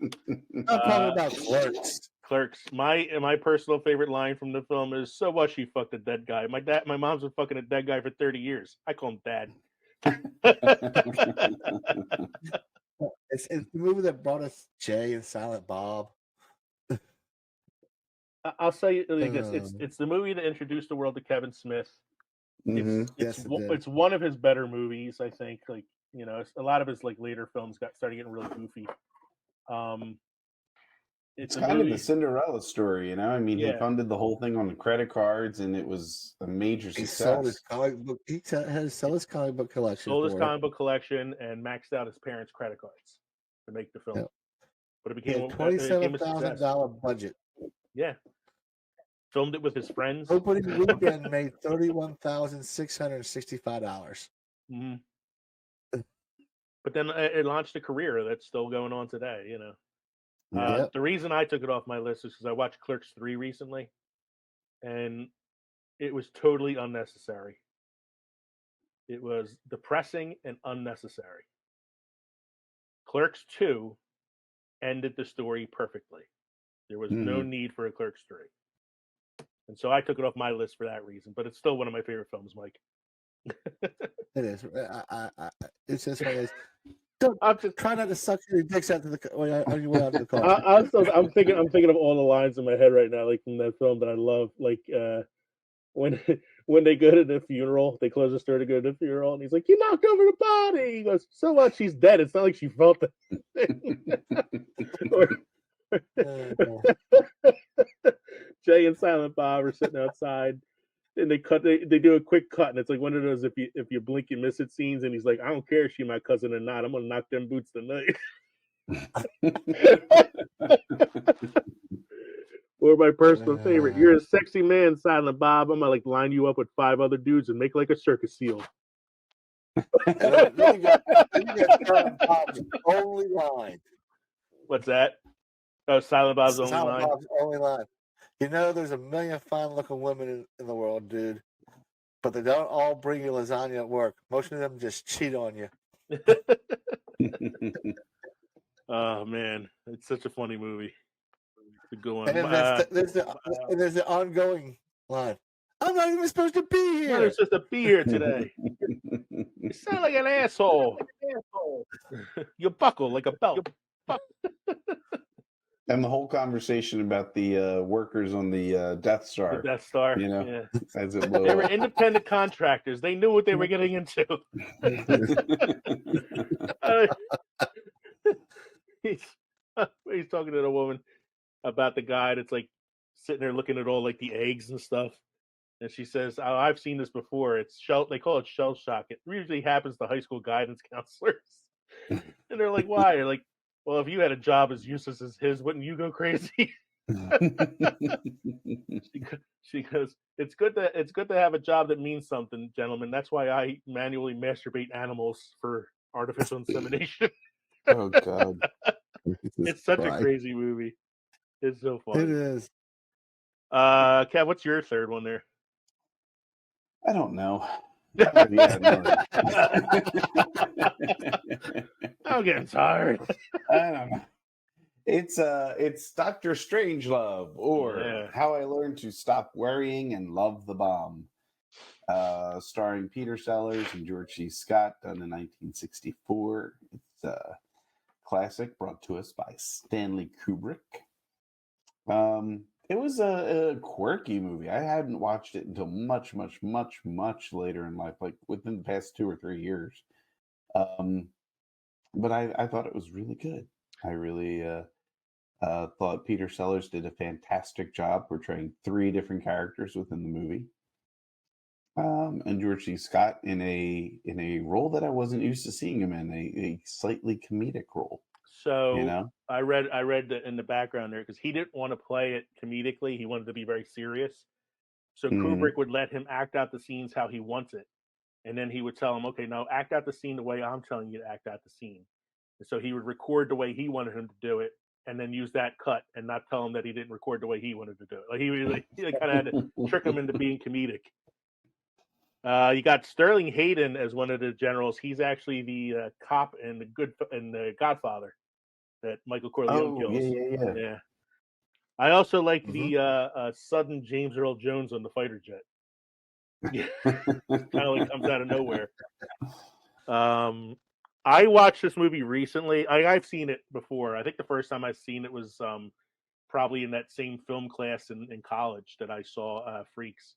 about Clerks. Clerks. My personal favorite line from the film is, "So what? She fucked a dead guy. My mom's been fucking a dead guy for 30 years. I call him Dad." It's the movie that brought us Jay and Silent Bob. I'll say it like this: it's the movie that introduced the world to Kevin Smith. It's one of his better movies, I think. Like a lot of his like later films started getting really goofy. It's kind of the Cinderella story, He funded the whole thing on the credit cards, and it was a major success. He sold his comic book. He had to sell his comic book collection. Sold his comic book collection and maxed out his parents' credit cards to make the film. Yep. But it became $27,000 budget. Yeah. Filmed it with his friends. Opening weekend made $31,665. Mm-hmm. But then it launched a career that's still going on today, Yep. The reason I took it off my list is because I watched Clerks 3 recently, and it was totally unnecessary. It was depressing and unnecessary. Clerks 2 ended the story perfectly. There was no need for a Clerks 3. And so I took it off my list for that reason, but it's still one of my favorite films, Mike. It is. It's just one of those. Don't try not to suck your dicks out to the on your way out to the car. I'm thinking of all the lines in my head right now, like from that film that I love, like when they go to the funeral, they close the store to go to the funeral, and he's like, "You knocked over the body." He goes, "So what? She's dead. It's not like she felt it." Jay and Silent Bob are sitting outside, and they do a quick cut, and it's like one of those if you blink you miss it scenes, and he's like, "I don't care if she's my cousin or not. I'm gonna knock them boots tonight." Or my personal favorite, "You're a sexy man, Silent Bob. I'm gonna like line you up with 5 other dudes and make like a circus seal." Then you got Silent Bob's only line. What's that? Oh, Silent Bob's only line. Bob's only line. You know, there's a million fine-looking women in the world, dude, but they don't all bring you lasagna at work. Most of them just cheat on you. Oh man, it's such a funny movie. It's a good one. And then there's the ongoing line. I'm not even supposed to be here. You're supposed to be here today. You sound like an asshole. You buckle like a belt. And the whole conversation about the workers on the Death Star. The Death Star. You know, yeah. As it blew They were up. independent contractors. They knew what they were getting into. He's talking to the woman about the guy that's like sitting there looking at all like the eggs and stuff. And she says, "Oh, I've seen this before. They call it shell shock. It usually happens to high school guidance counselors." And they're like, "Why?" You're like, "Well, if you had a job as useless as his, wouldn't you go crazy?" She goes, "It's good to have a job that means something, gentlemen. That's why I manually masturbate animals for artificial insemination." Oh God. It's such a crazy movie. It's so funny. It is. Kev, what's your third one there? I don't know. I'm getting tired. I don't know. It's Dr. Strangelove, or How I Learned to Stop Worrying and Love the Bomb, starring Peter Sellers and George C. Scott, done in 1964. It's a classic brought to us by Stanley Kubrick. It was a quirky movie. I hadn't watched it until much later in life, like within the past 2 or 3 years. But I thought it was really good. I really thought Peter Sellers did a fantastic job portraying 3 different characters within the movie. And George C. Scott in a role that I wasn't used to seeing him in, a slightly comedic role. So you know? I read in the background there because he didn't want to play it comedically. He wanted to be very serious. So Kubrick would let him act out the scenes how he wants it. And then he would tell him, "Okay, now act out the scene the way I'm telling you to act out the scene." And so he would record the way he wanted him to do it and then use that cut and not tell him that he didn't record the way he wanted to do it. Like he kind of had to trick him into being comedic. You got Sterling Hayden as one of the generals. He's actually the cop in the Godfather that Michael Corleone kills. Yeah. I also like the sudden James Earl Jones on the fighter jet. Yeah, kind of like comes out of nowhere. I watched this movie recently. I've seen it before. I think the first time I've seen it was probably in that same film class in college that I saw Freaks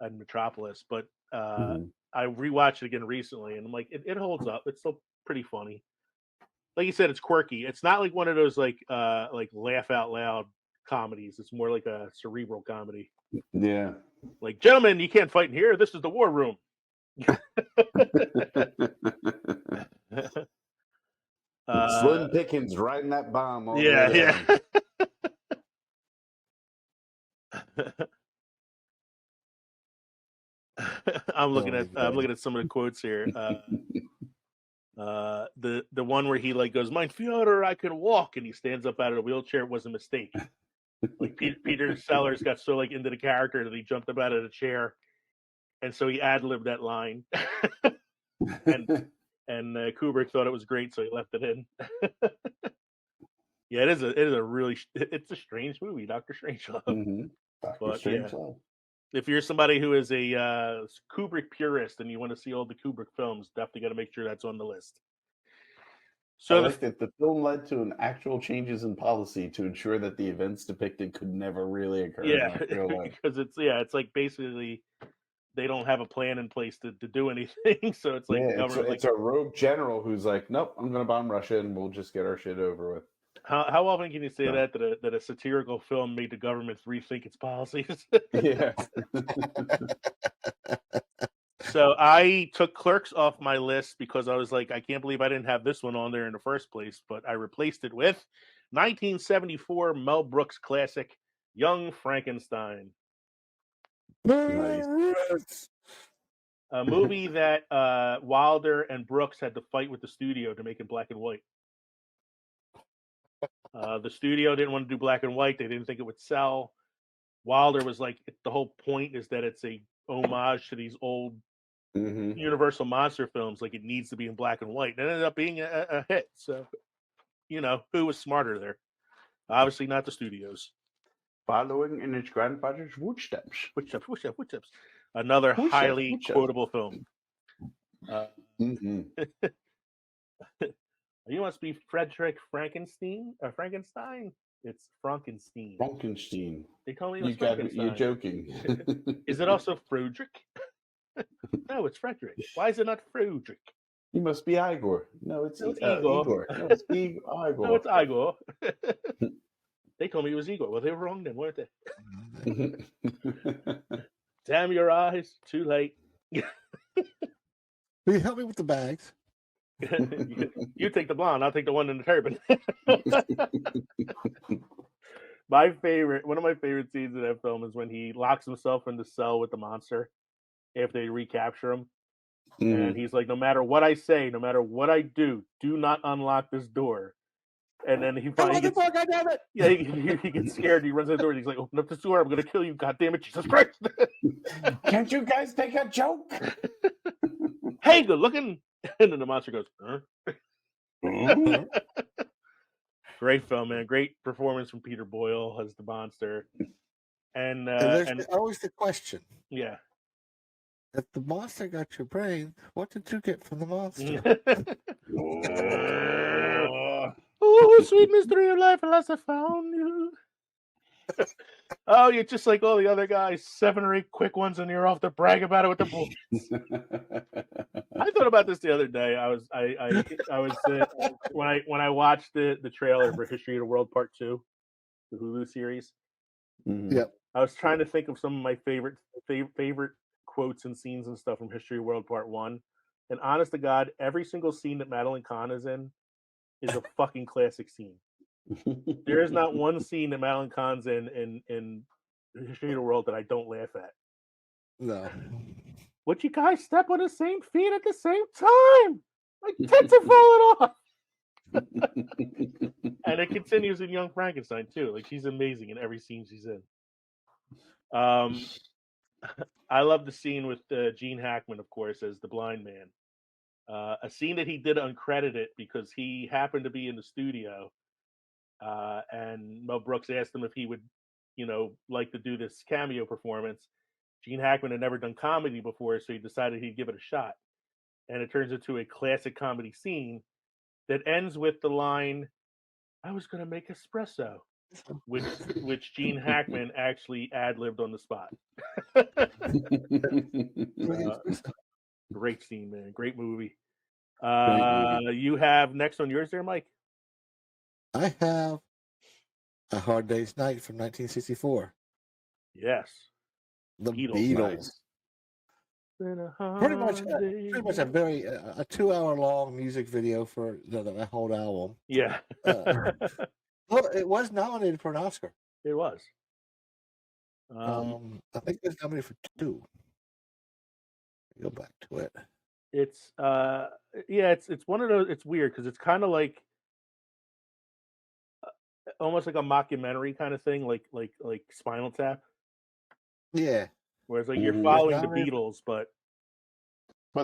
in Metropolis. But I rewatched it again recently, and I'm like, it holds up. It's still pretty funny. Like you said, it's quirky. It's not like one of those like laugh out loud comedies. It's more like a cerebral comedy. Yeah. Like, "Gentlemen, you can't fight in here. This is the war room." Slim Pickens riding that bomb. Yeah. I'm looking at some of the quotes here. The one where he like goes, "Mein Führer, I can walk," and he stands up out of the wheelchair. It was a mistake. Like Peter Sellers got so like into the character that he jumped up out of the chair, and so he ad-libbed that line. and Kubrick thought it was great, so he left it in. Yeah, it's a strange movie, Dr. Strangelove. Dr. Strangelove. If you're somebody who is a Kubrick purist and you want to see all the Kubrick films, definitely got to make sure that's on the list. So I like that the film led to an actual changes in policy to ensure that the events depicted could never really occur. Yeah, because it's like basically they don't have a plan in place to do anything. So it's like it's a rogue general who's like, nope, I'm going to bomb Russia and we'll just get our shit over with. How often can you say that a satirical film made the government rethink its policies? Yeah. So I took Clerks off my list because I was like, I can't believe I didn't have this one on there in the first place, but I replaced it with 1974 Mel Brooks classic, Young Frankenstein. Nice. A movie that Wilder and Brooks had to fight with the studio to make it black and white. The studio didn't want to do black and white. They didn't think it would sell. Wilder was like, the whole point is that it's a homage to these old Universal monster films. Like, it needs to be in black and white. And it ended up being a hit. So, who was smarter there? Obviously not the studios. Following in its grandfather's footsteps. Footsteps. Another highly quotable film. You must be Frederick Frankenstein? Frankenstein? It's Frankenstein. Frankenstein. They told me it was You're joking. Is it also Frederick? No, it's Frederick. Why is it not Frederick? You must be Igor. No, it's Igor. Igor. No, it's Igor. No, it's Igor. They told me it was Igor. Well, they were wrong then, weren't they? Damn your eyes. Too late. Will you help me with the bags? You take the blonde. I'll take the one in the turban. One of my favorite scenes in that film is when he locks himself in the cell with the monster after they recapture him. And he's like, no matter what I say, no matter what I do, do not unlock this door. And then he finally gets, he gets scared. He runs to the door and he's like, open up this door. I'm going to kill you. God damn it, Jesus Christ. Can't you guys take a joke? Hey, good looking. And then the monster goes, huh? Great film, man. Great performance from Peter Boyle as the monster. And there's always the question. Yeah. If the monster got your brain, what did you get from the monster? Oh, sweet mystery of life, alas, I found you. Oh, you're just like all the other guys, 7 or 8 quick ones, and you're off to brag about it with the bullshit. I thought about this the other day. I was when I watched the trailer for History of the World Part 2, the Hulu series. Yep. I was trying to think of some of my favorite quotes and scenes and stuff from History of the World Part 1. And honest to God, every single scene that Madeline Kahn is in is a fucking classic scene. There is not one scene that Madeline Kahn's in History of the World that I don't laugh at. No. Would you guys step on the same feet at the same time? My tits are falling off. And it continues in Young Frankenstein too. Like, she's amazing in every scene she's in. I love the scene with Gene Hackman, of course, as the blind man. A scene that he did uncredited because he happened to be in the studio, and Mel Brooks asked him if he would, like to do this cameo performance. Gene Hackman had never done comedy before, so he decided he'd give it a shot. And it turns into a classic comedy scene that ends with the line, "I was going to make espresso," which Gene Hackman actually ad-libbed on the spot. Great scene, man. Great movie. You have next on yours there, Mike? I have A Hard Day's Night from 1964. Yes. The Beatles. Nice. Pretty much a 2-hour long music video for the whole album. Yeah. Well, it was nominated for an Oscar. It was. I think it was nominated for 2. Go back to it. It's it's one of those. It's weird because it's kind of like almost like a mockumentary kind of thing, like Spinal Tap. Yeah. Whereas like you're following the Beatles, but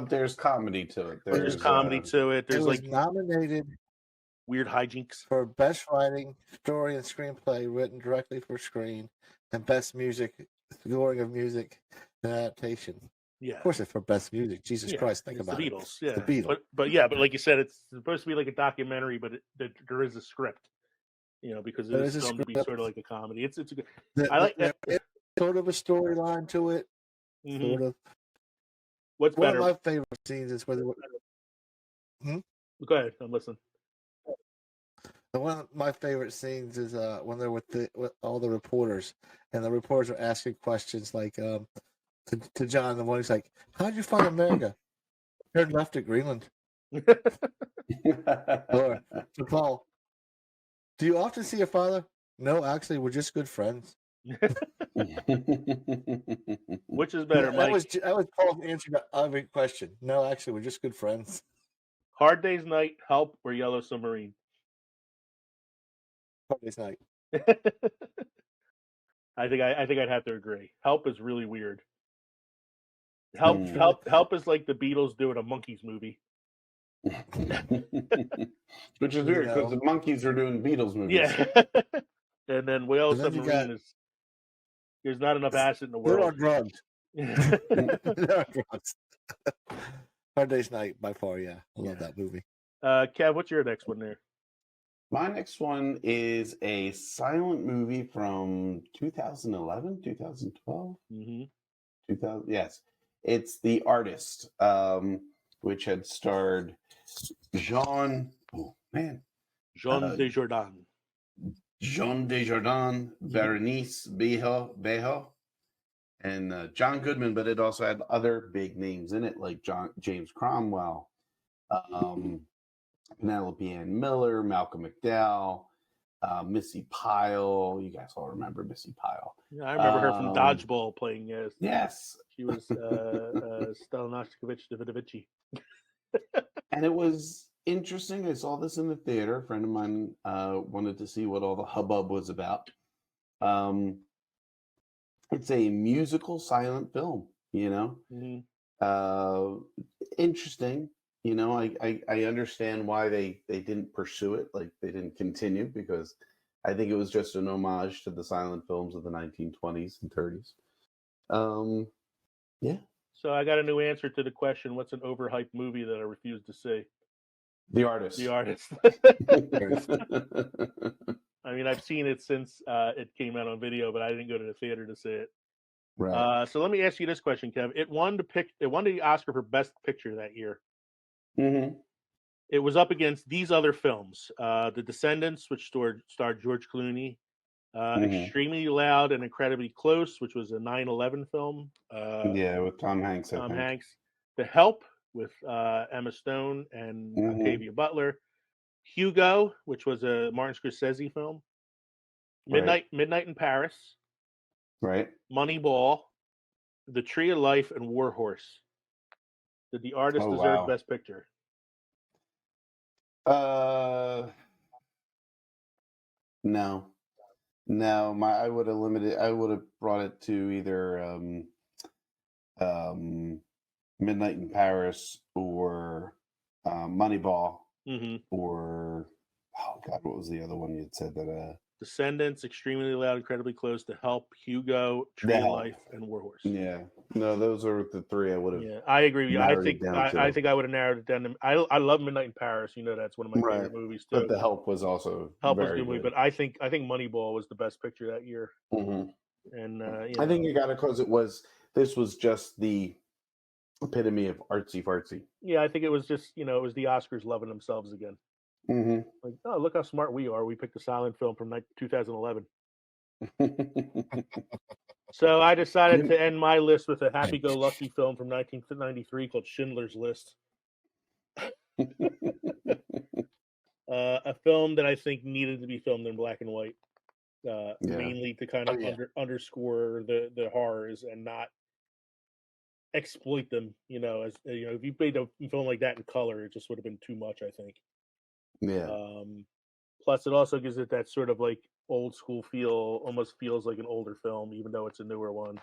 there's comedy to it. There's comedy to it. There's like nominated weird hijinks for Best Writing, Story and Screenplay written directly for screen, and Best Music scoring of music and adaptation. Yeah. Of course, it's for best music. Jesus Christ, think about the Beatles. it. Yeah, The Beatles. But like you said, it's supposed to be like a documentary, but there is a script. Because it is filmed to be sort of like a comedy. It's a good. I like that. Sort of a storyline to it. Mm-hmm. Sort of. What's One better? of my favorite scenes is where Go ahead, I'm listening. One of my favorite scenes is when they're with all the reporters, and the reporters are asking questions like to John. The one he's like, "How'd you find America?" Turned left at Greenland. Or to Paul, "Do you often see your father?" "No, actually, we're just good friends." Which is better, Mike? That was Paul's answer to every question. "No, actually, we're just good friends." Hard Day's Night, Help, or Yellow Submarine? Hard Day's Night. I think I'd have to agree. Help is really weird. Help is like the Beatles doing a Monkees movie. Which is weird because the Monkees are doing Beatles movies. Yeah. And then Whale Submarine is there's not enough acid in the world. There are drugs. There are drugs. Hard Day's Night by far, yeah. I love that movie. Kev, what's your next one there? My next one is a silent movie from 2011, 2012? Mm-hmm. 2000, yes. It's The Artist, which had starred Jean Desjardins. Jean Desjardins, Berenice Bejo, and John Goodman, but it also had other big names in it, like James Cromwell, Penelope Ann Miller, Malcolm McDowell, Missy Pyle. You guys all remember Missy Pyle. Yeah, I remember her from Dodgeball playing. Yes. She was Stelnoshkovich Davidovici. And it was interesting. I saw this in the theater. A friend of mine wanted to see what all the hubbub was about. It's a musical silent film, Mm-hmm. Interesting. I understand why they didn't pursue it, like they didn't continue, because I think it was just an homage to the silent films of the 1920s and 30s. Yeah. So I got a new answer to the question, what's an overhyped movie that I refuse to see? The Artist. The Artist. I mean, I've seen it since it came out on video, but I didn't go to the theater to see it. Right. So let me ask you this question, Kev. It won the Oscar for Best Picture that year. Mm-hmm. It was up against these other films: The Descendants, which starred George Clooney, Extremely Loud and Incredibly Close, which was a 9/11 film. With Tom Hanks. Hanks. The Help with Emma Stone and Octavia Butler. Hugo, which was a Martin Scorsese film. Midnight in Paris. Right. Moneyball. The Tree of Life and War Horse. Did The Artist deserve Best Picture? No. I would have brought it to either Midnight in Paris or Moneyball, or what was the other one you'd said that Descendants, Extremely Loud, Incredibly Close, The Help, Hugo, Tree of Life, and War Horse. Yeah, no, those are the three I would have. Yeah, I agree with you. I think I would have narrowed it down. I love Midnight in Paris. That's one of my favorite movies too. But The Help was also a good movie. But I think Moneyball was the best picture that year. Mm-hmm. And I think you got it because this was just the epitome of artsy fartsy. Yeah, I think it was just it was the Oscars loving themselves again. Mm-hmm. Like, oh, look how smart we are. We picked a silent film from 2011. So I decided to end my list with a happy-go-lucky film from 1993 called Schindler's List. A film that I think needed to be filmed in black and white, mainly to kind of underscore the horrors and not exploit them. As if you made a film like that in color, it just would have been too much, I think. Yeah. Plus, it also gives it that sort of like old school feel. Almost feels like an older film, even though it's a newer one.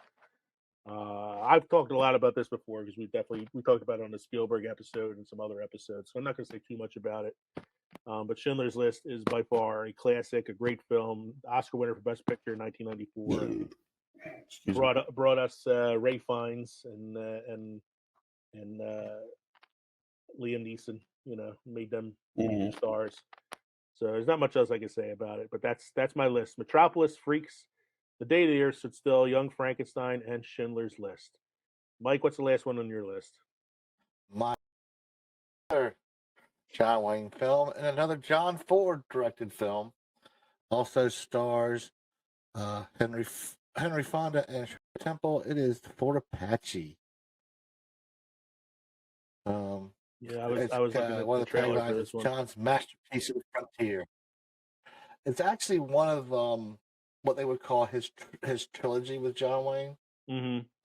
I've talked a lot about this before because we talked about it on the Spielberg episode and some other episodes. So I'm not going to say too much about it. But Schindler's List is by far a classic, a great film. Oscar winner for Best Picture in 1994. brought us Ray Fiennes and Liam Neeson. Made them stars. So there's not much else I can say about it. But that's my list: Metropolis, Freaks, The Day the Earth Stood Still, Young Frankenstein, and Schindler's List. Mike, what's the last one on your list? My other John Wayne film and another John Ford directed film. Also stars Henry Fonda and Shirley Temple. It is Fort Apache. Yeah, I was looking at one the of the trailer for taglines this is one. John's masterpiece of the frontier. It's actually one of what they would call his trilogy with John Wayne.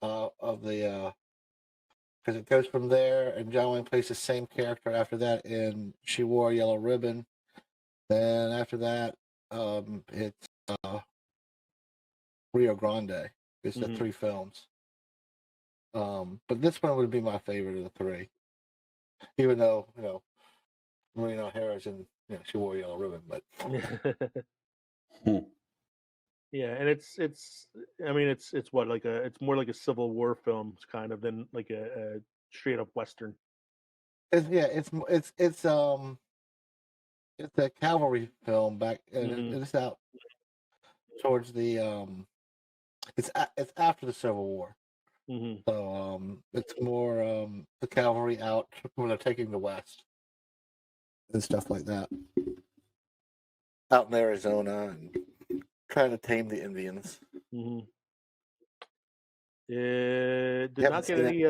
Of the because it goes from there, and John Wayne plays the same character after that in She Wore a Yellow Ribbon. Then after that, it's Rio Grande. It's the 3 films. But this one would be my favorite of the 3. Even though, Maureen O'Hara's in She Wore a Yellow Ribbon, but yeah, and it's what, it's more like a Civil War film kind of than like a straight up Western. It's a cavalry film back, and it's out towards the it's after the Civil War. So it's more the cavalry out when they're taking the West and stuff like that, out in Arizona and trying to tame the Indians. It did not get any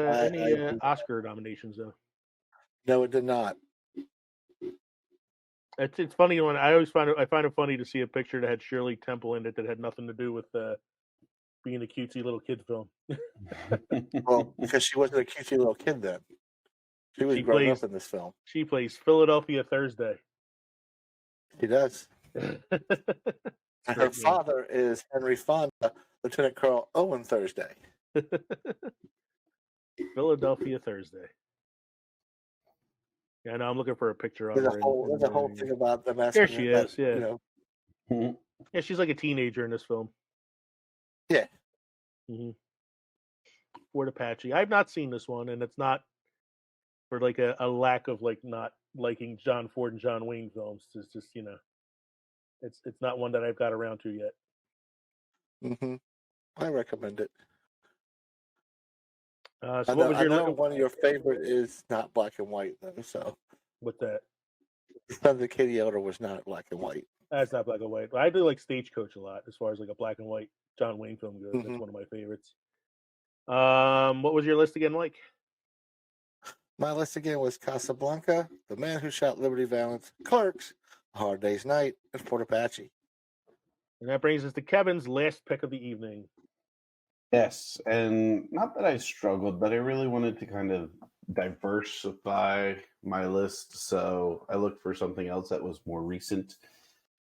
Oscar nominations though. No, it did not. It's funny when I find it funny to see a picture that had Shirley Temple in it that had nothing to do with being a cutesy little kid film. Well, because she wasn't a cutesy little kid then. She was grown up in this film. She plays Philadelphia Thursday. She does. And her father is Henry Fonda, Lieutenant Colonel Owen Thursday. Philadelphia Thursday. Yeah, no, I'm looking for a picture of her. There's a whole thing about the mask. There she is. Yeah. Yeah, she's like a teenager in this film. Yeah. Fort Apache. I've not seen this one, and it's not for like a lack of like not liking John Ford and John Wayne films. It's just it's not one that I've got around to yet. I recommend it. So what was your? I know one of your favorite is not black and white though. So what's that? Sons of Katie Elder was not black and white. That's not black and white. But I do like Stagecoach a lot as far as like a black and white John Wayne film goes. That's one of my favorites. What was your list again, Mike? My list again was Casablanca, The Man Who Shot Liberty Valance, Clerks, A Hard Day's Night, and Fort Apache. And that brings us to Kevin's last pick of the evening. Yes, and not that I struggled, but I really wanted to kind of diversify my list, so I looked for something else that was more recent,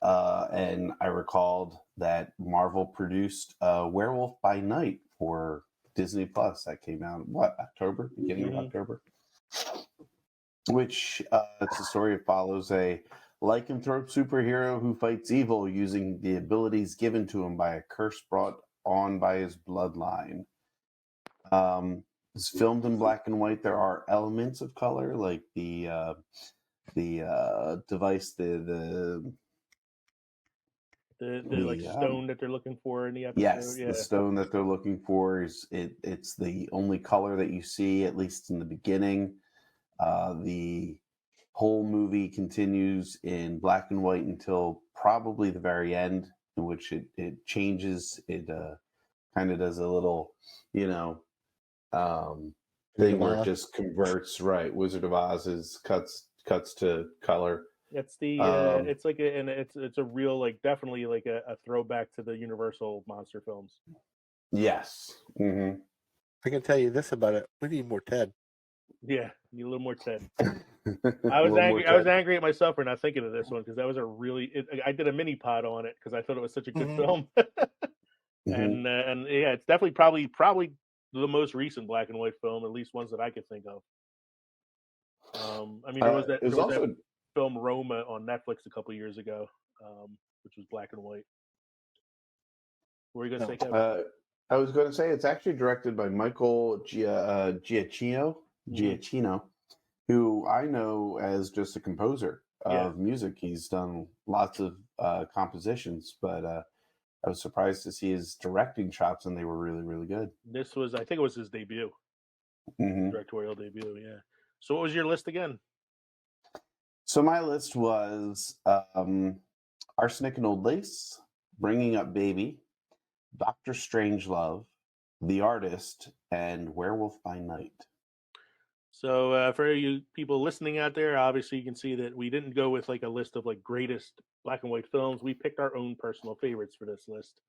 and I recalled that Marvel produced Werewolf by Night for Disney Plus. That came out beginning of October, which it's a story that follows a lycanthrope superhero who fights evil using the abilities given to him by a curse brought on by his bloodline. It's filmed in black and white. There are elements of color, like the device, the stone that they're looking for in the episode. Yes, the stone that they're looking for it's the only color that you see, at least in the beginning. The whole movie continues in black and white until probably the very end, in which it changes. It kind of does a little, thing where it just converts. Right, Wizard of Oz cuts to color. It's the it's like it's a real, like, definitely like a throwback to the Universal monster films. Yes. I can tell you this about it: we need more Ted. Yeah, need a little more Ted. I was angry at myself for not thinking of this one, because that was I did a mini pod on it because I thought it was such a good film. And yeah, it's definitely probably the most recent black and white film, at least ones that I could think of. I mean, there was that film Roma on Netflix a couple years ago, which was black and white. What were you gonna say, Kevin? I was going to say it's actually directed by Michael Giacchino, who I know as just a composer of music. He's done lots of compositions, but I was surprised to see his directing chops, and they were really, really good. This was, I think it was his debut, directorial debut. Yeah. So what was your list again? So my list was Arsenic and Old Lace, Bringing Up Baby, Dr. Strangelove, The Artist, and Werewolf by Night. So for you people listening out there, obviously you can see that we didn't go with like a list of like greatest black and white films. We picked our own personal favorites for this list,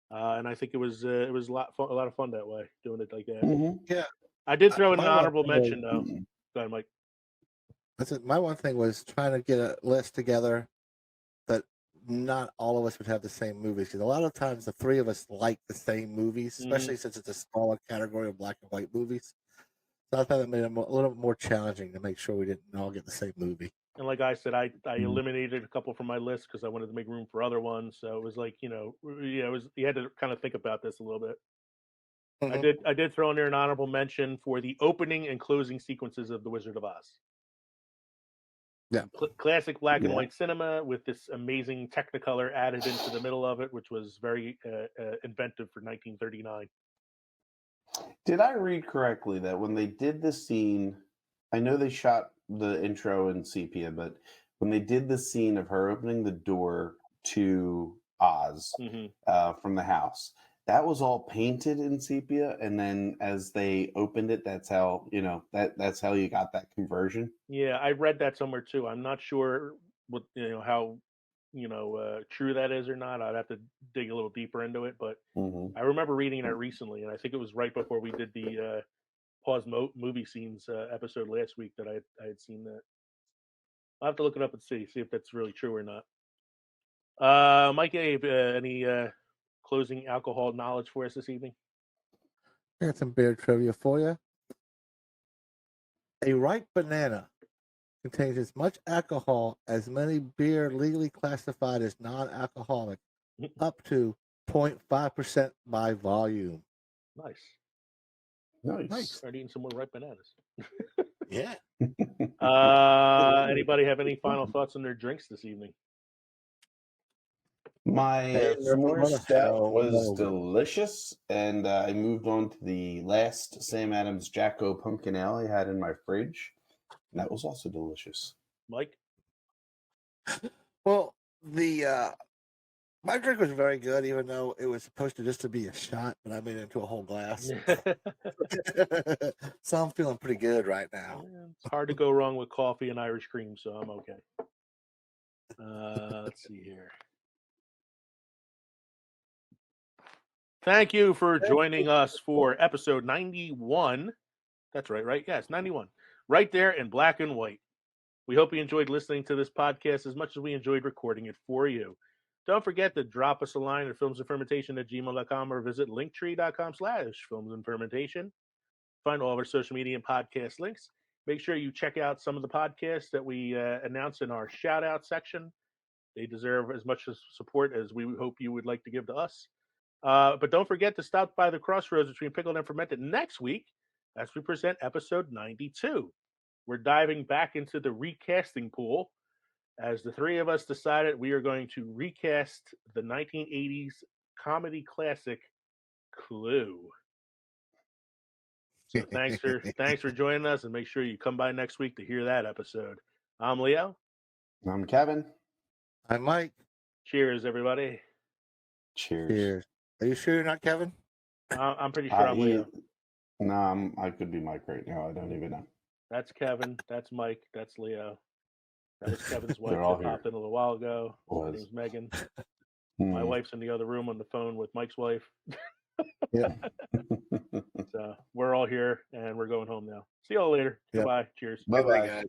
and I think it was a lot of fun that way, doing it like that. Yeah, I did throw in an my one honorable thing mention was- though. Go ahead, Mike. That's it. My one thing was trying to get a list together that not all of us would have the same movies, because a lot of times the three of us like the same movies, especially since it's a smaller category of black and white movies. So I thought it made it a little more challenging to make sure we didn't all get the same movie. And like I said, I eliminated a couple from my list because I wanted to make room for other ones. So it was like, it was, you had to kind of think about this a little bit. I did throw in there an honorable mention for the opening and closing sequences of The Wizard of Oz. Yeah, classic black and white cinema with this amazing Technicolor added into the middle of it, which was very inventive for 1939. Did I read correctly that when they did the scene, I know they shot the intro in sepia, but when they did the scene of her opening the door to Oz from the house, that was all painted in sepia, and then as they opened it, that's how that's how you got that conversion. Yeah, I read that somewhere too. I'm not sure what how true that is or not. I'd have to dig a little deeper into it, but I remember reading that recently, and I think it was right before we did the pause movie scenes episode last week that I had seen that. I'll have to look it up and see if that's really true or not. Mike, Abe, any closing alcohol knowledge for us this evening? I got some beer trivia for you. A ripe banana contains as much alcohol as many beer legally classified as non-alcoholic, up to 0.5% by volume. Nice. Start eating some more ripe bananas. Yeah. Anybody have any final thoughts on their drinks this evening? My s'more stout was delicious, and I moved on to the last Sam Adams Jacko Pumpkin Ale I had in my fridge, and that was also delicious. Mike? Well, my drink was very good, even though it was supposed to just to be a shot, but I made it into a whole glass. So I'm feeling pretty good right now. It's hard to go wrong with coffee and Irish cream, so I'm okay. Let's see here. Thank you for joining us for episode 91. That's right? Yeah, it's 91. Right there in black and white. We hope you enjoyed listening to this podcast as much as we enjoyed recording it for you. Don't forget to drop us a line at filmsandfermentation@gmail.com or visit linktree.com/filmsandfermentation. Find all of our social media and podcast links. Make sure you check out some of the podcasts that we announce in our shout out section. They deserve as much support as we hope you would like to give to us. But don't forget to stop by the crossroads between pickled and fermented next week as we present episode 92. We're diving back into the recasting pool as the three of us decided we are going to recast the 1980s comedy classic Clue. So thanks for joining us, and make sure you come by next week to hear that episode. I'm Leo. I'm Kevin. I'm Mike. Cheers, everybody. Cheers. Are you sure you're not Kevin? I'm pretty sure I'm Leo. No, I could be Mike right now. I don't even know. That's Kevin. That's Mike. That's Leo. That was Kevin's wife all that popped in a little while ago. Her name's Megan. My wife's in the other room on the phone with Mike's wife. Yeah. So we're all here, and we're going home now. See y'all later. Yep. Goodbye. Cheers. Bye-bye.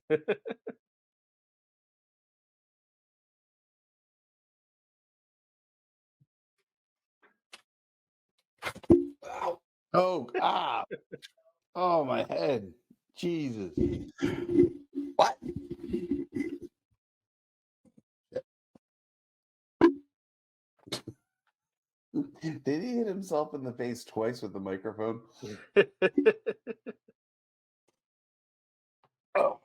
Oh, my head. Jesus. What? Did he hit himself in the face twice with the microphone? Oh.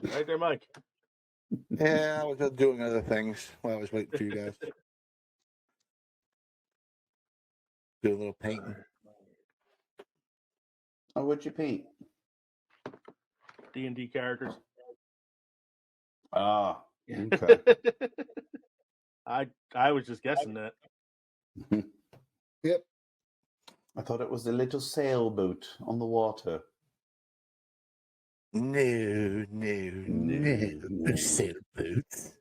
Right there, Mike. Yeah, I was just doing other things while I was waiting for you guys. Do a little painting. Oh, what'd you paint? D&D characters. Ah, okay. I was just guessing that. Yep. I thought it was a little sailboat on the water. No. Sailboats.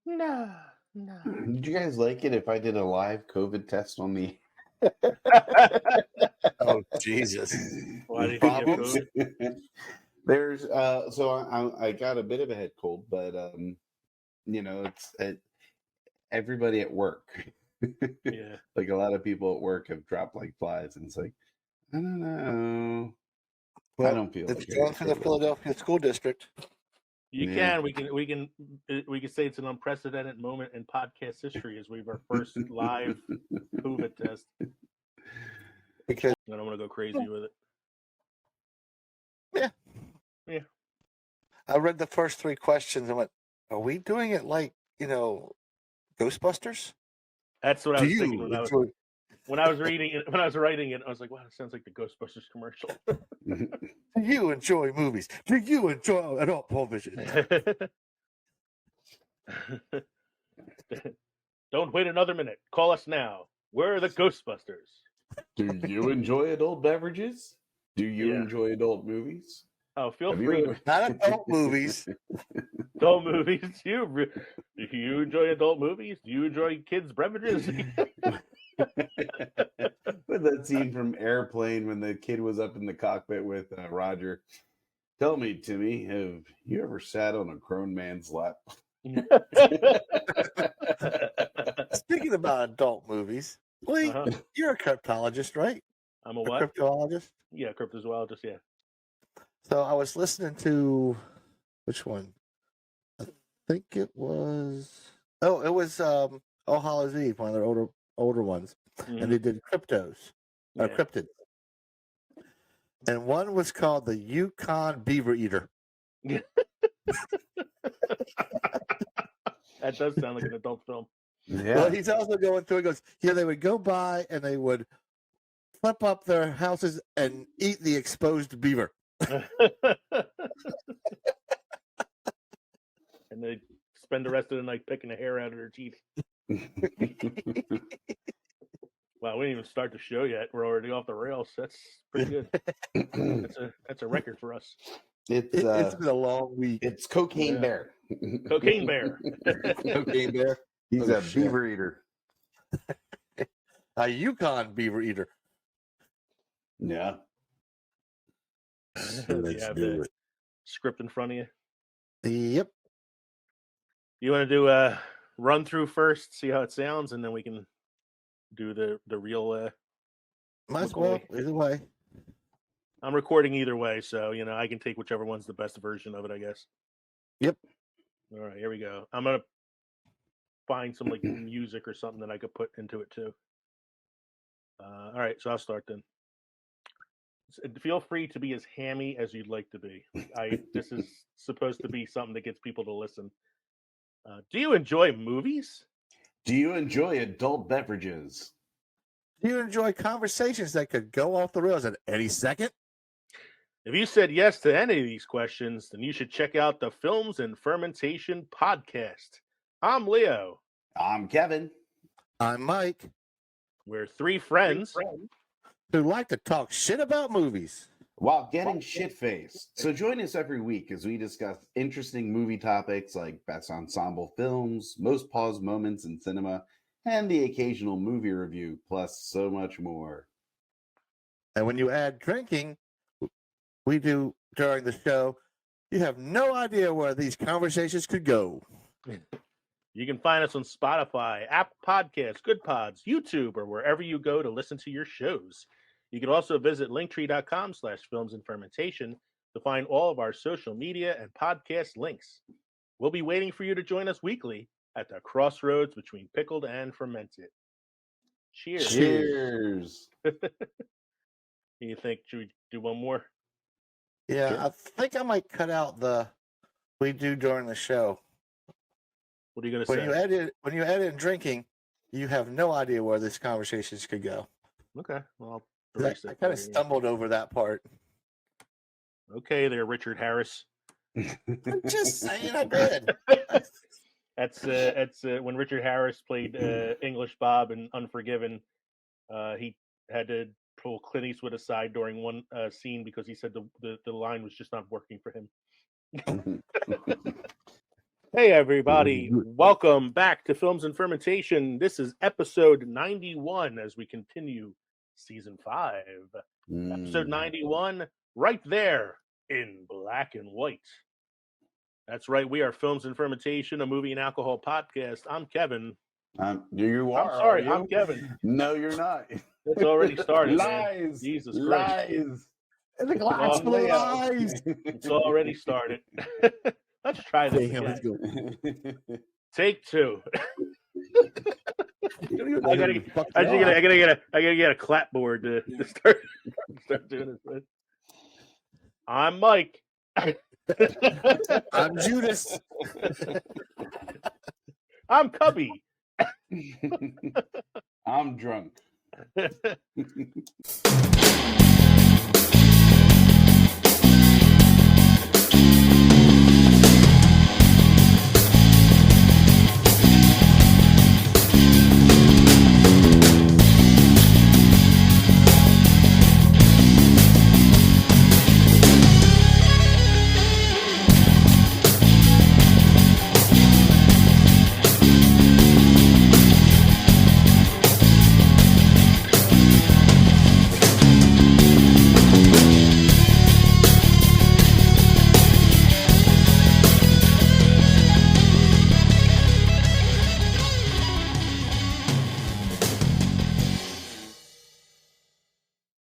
No. Did you guys like it if I did a live COVID test on the Oh, Jesus. Why do you think you have Problems? COVID? There's so I got a bit of a head cold, but it's everybody at work. Yeah. Like a lot of people at work have dropped like flies, and it's like, I don't know. Well, I don't feel it's like going through the COVID. Philadelphia school district. You Yeah. can. We can say it's an unprecedented moment in podcast history as we have our first live COVID test. Because I don't want to go crazy with it. I read the first 3 questions and went, are we doing it like, Ghostbusters? That's what I Do was you thinking when I was reading it. When I was writing it, I was like, "Wow, it sounds like the Ghostbusters commercial." Do you enjoy movies? Do you enjoy adult television? Don't wait another minute. Call us now. We're the Ghostbusters. Do you enjoy adult beverages? Do you Yeah. enjoy adult movies? Oh, feel Have you free ever- to Not adult movies. adult movies. Do you enjoy adult movies? Do you enjoy kids' beverages? With that scene from Airplane when the kid was up in the cockpit with Roger. Tell me, Timmy, have you ever sat on a grown man's lap? Speaking about adult movies, Lee, Uh-huh. you're a cryptologist, right? I'm a A what? cryptologist. Yeah, cryptozoologist. Yeah. So I was listening to which one? I think it was. Oh, it was All Hallows Eve, one of their older ones, and they did cryptos or Yeah. cryptids, and one was called the Yukon Beaver Eater. That does sound like an adult film. Yeah. Well, he's also going through. He goes, yeah, they would go by and they would flip up their houses and eat the exposed beaver. And they spend the rest of the night picking the hair out of their teeth. Wow, we didn't even start the show yet. We're already off the rails. That's pretty good. That's a record for us. It's been a long week. It's Cocaine Yeah. Bear. Cocaine Bear. Cocaine Bear. He's Oh, a shit. beaver eater. A Yukon Beaver Eater. Yeah. Do you have the script in front of you? Yep. You want to do a run through first, see how it sounds, and then we can do the real. Might as well. Either way. I'm recording either way, so I can take whichever one's the best version of it, I guess. Yep. All right, here we go. I'm gonna find some like music or something that I could put into it too. All right, so I'll start then. Feel free to be as hammy as you'd like to be. This is supposed to be something that gets people to listen. Do you enjoy movies? Do you enjoy adult beverages? Do you enjoy conversations that could go off the rails at any second? If you said yes to any of these questions, then you should check out the Films and Fermentation podcast. I'm Leo. I'm Kevin. I'm Mike. We're three friends Who like to talk shit about movies. While getting shit-faced. So join us every week as we discuss interesting movie topics like best ensemble films, most paused moments in cinema, and the occasional movie review, plus so much more. And when you add drinking, we do during the show, you have no idea where these conversations could go. You can find us on Spotify, Apple Podcasts, Good Pods, YouTube, or wherever you go to listen to your shows. You can also visit linktree.com/films and fermentation to find all of our social media and podcast links. We'll be waiting for you to join us weekly at the crossroads between pickled and fermented. Cheers. Cheers. You think, should we do one more? Yeah, Sure. I think I might cut out the we do during the show. What are you going to say? When you edit drinking, you have no idea where these conversations could go. Okay. Well, I kind of stumbled over that part. Okay, there, Richard Harris. I'm just saying I did. That's when Richard Harris played English Bob in Unforgiven. He had to pull Clint Eastwood aside during one scene because he said the line was just not working for him. Hey everybody, welcome back to Films and Fermentation. This is episode 91 as we continue season 5. Episode 91, right there in black and white. That's right, we are Films and Fermentation, a movie and alcohol podcast. I'm Kevin. You are. I'm sorry, are you? I'm Kevin. No, you're not. It's already started. Lies. Man. Jesus Christ. Lies. The glass full of eyes. It's already started. Let's try this again. Take 2. I gotta get a clapboard to start doing this. I'm Mike. I'm Judas. I'm Cubby. I'm drunk.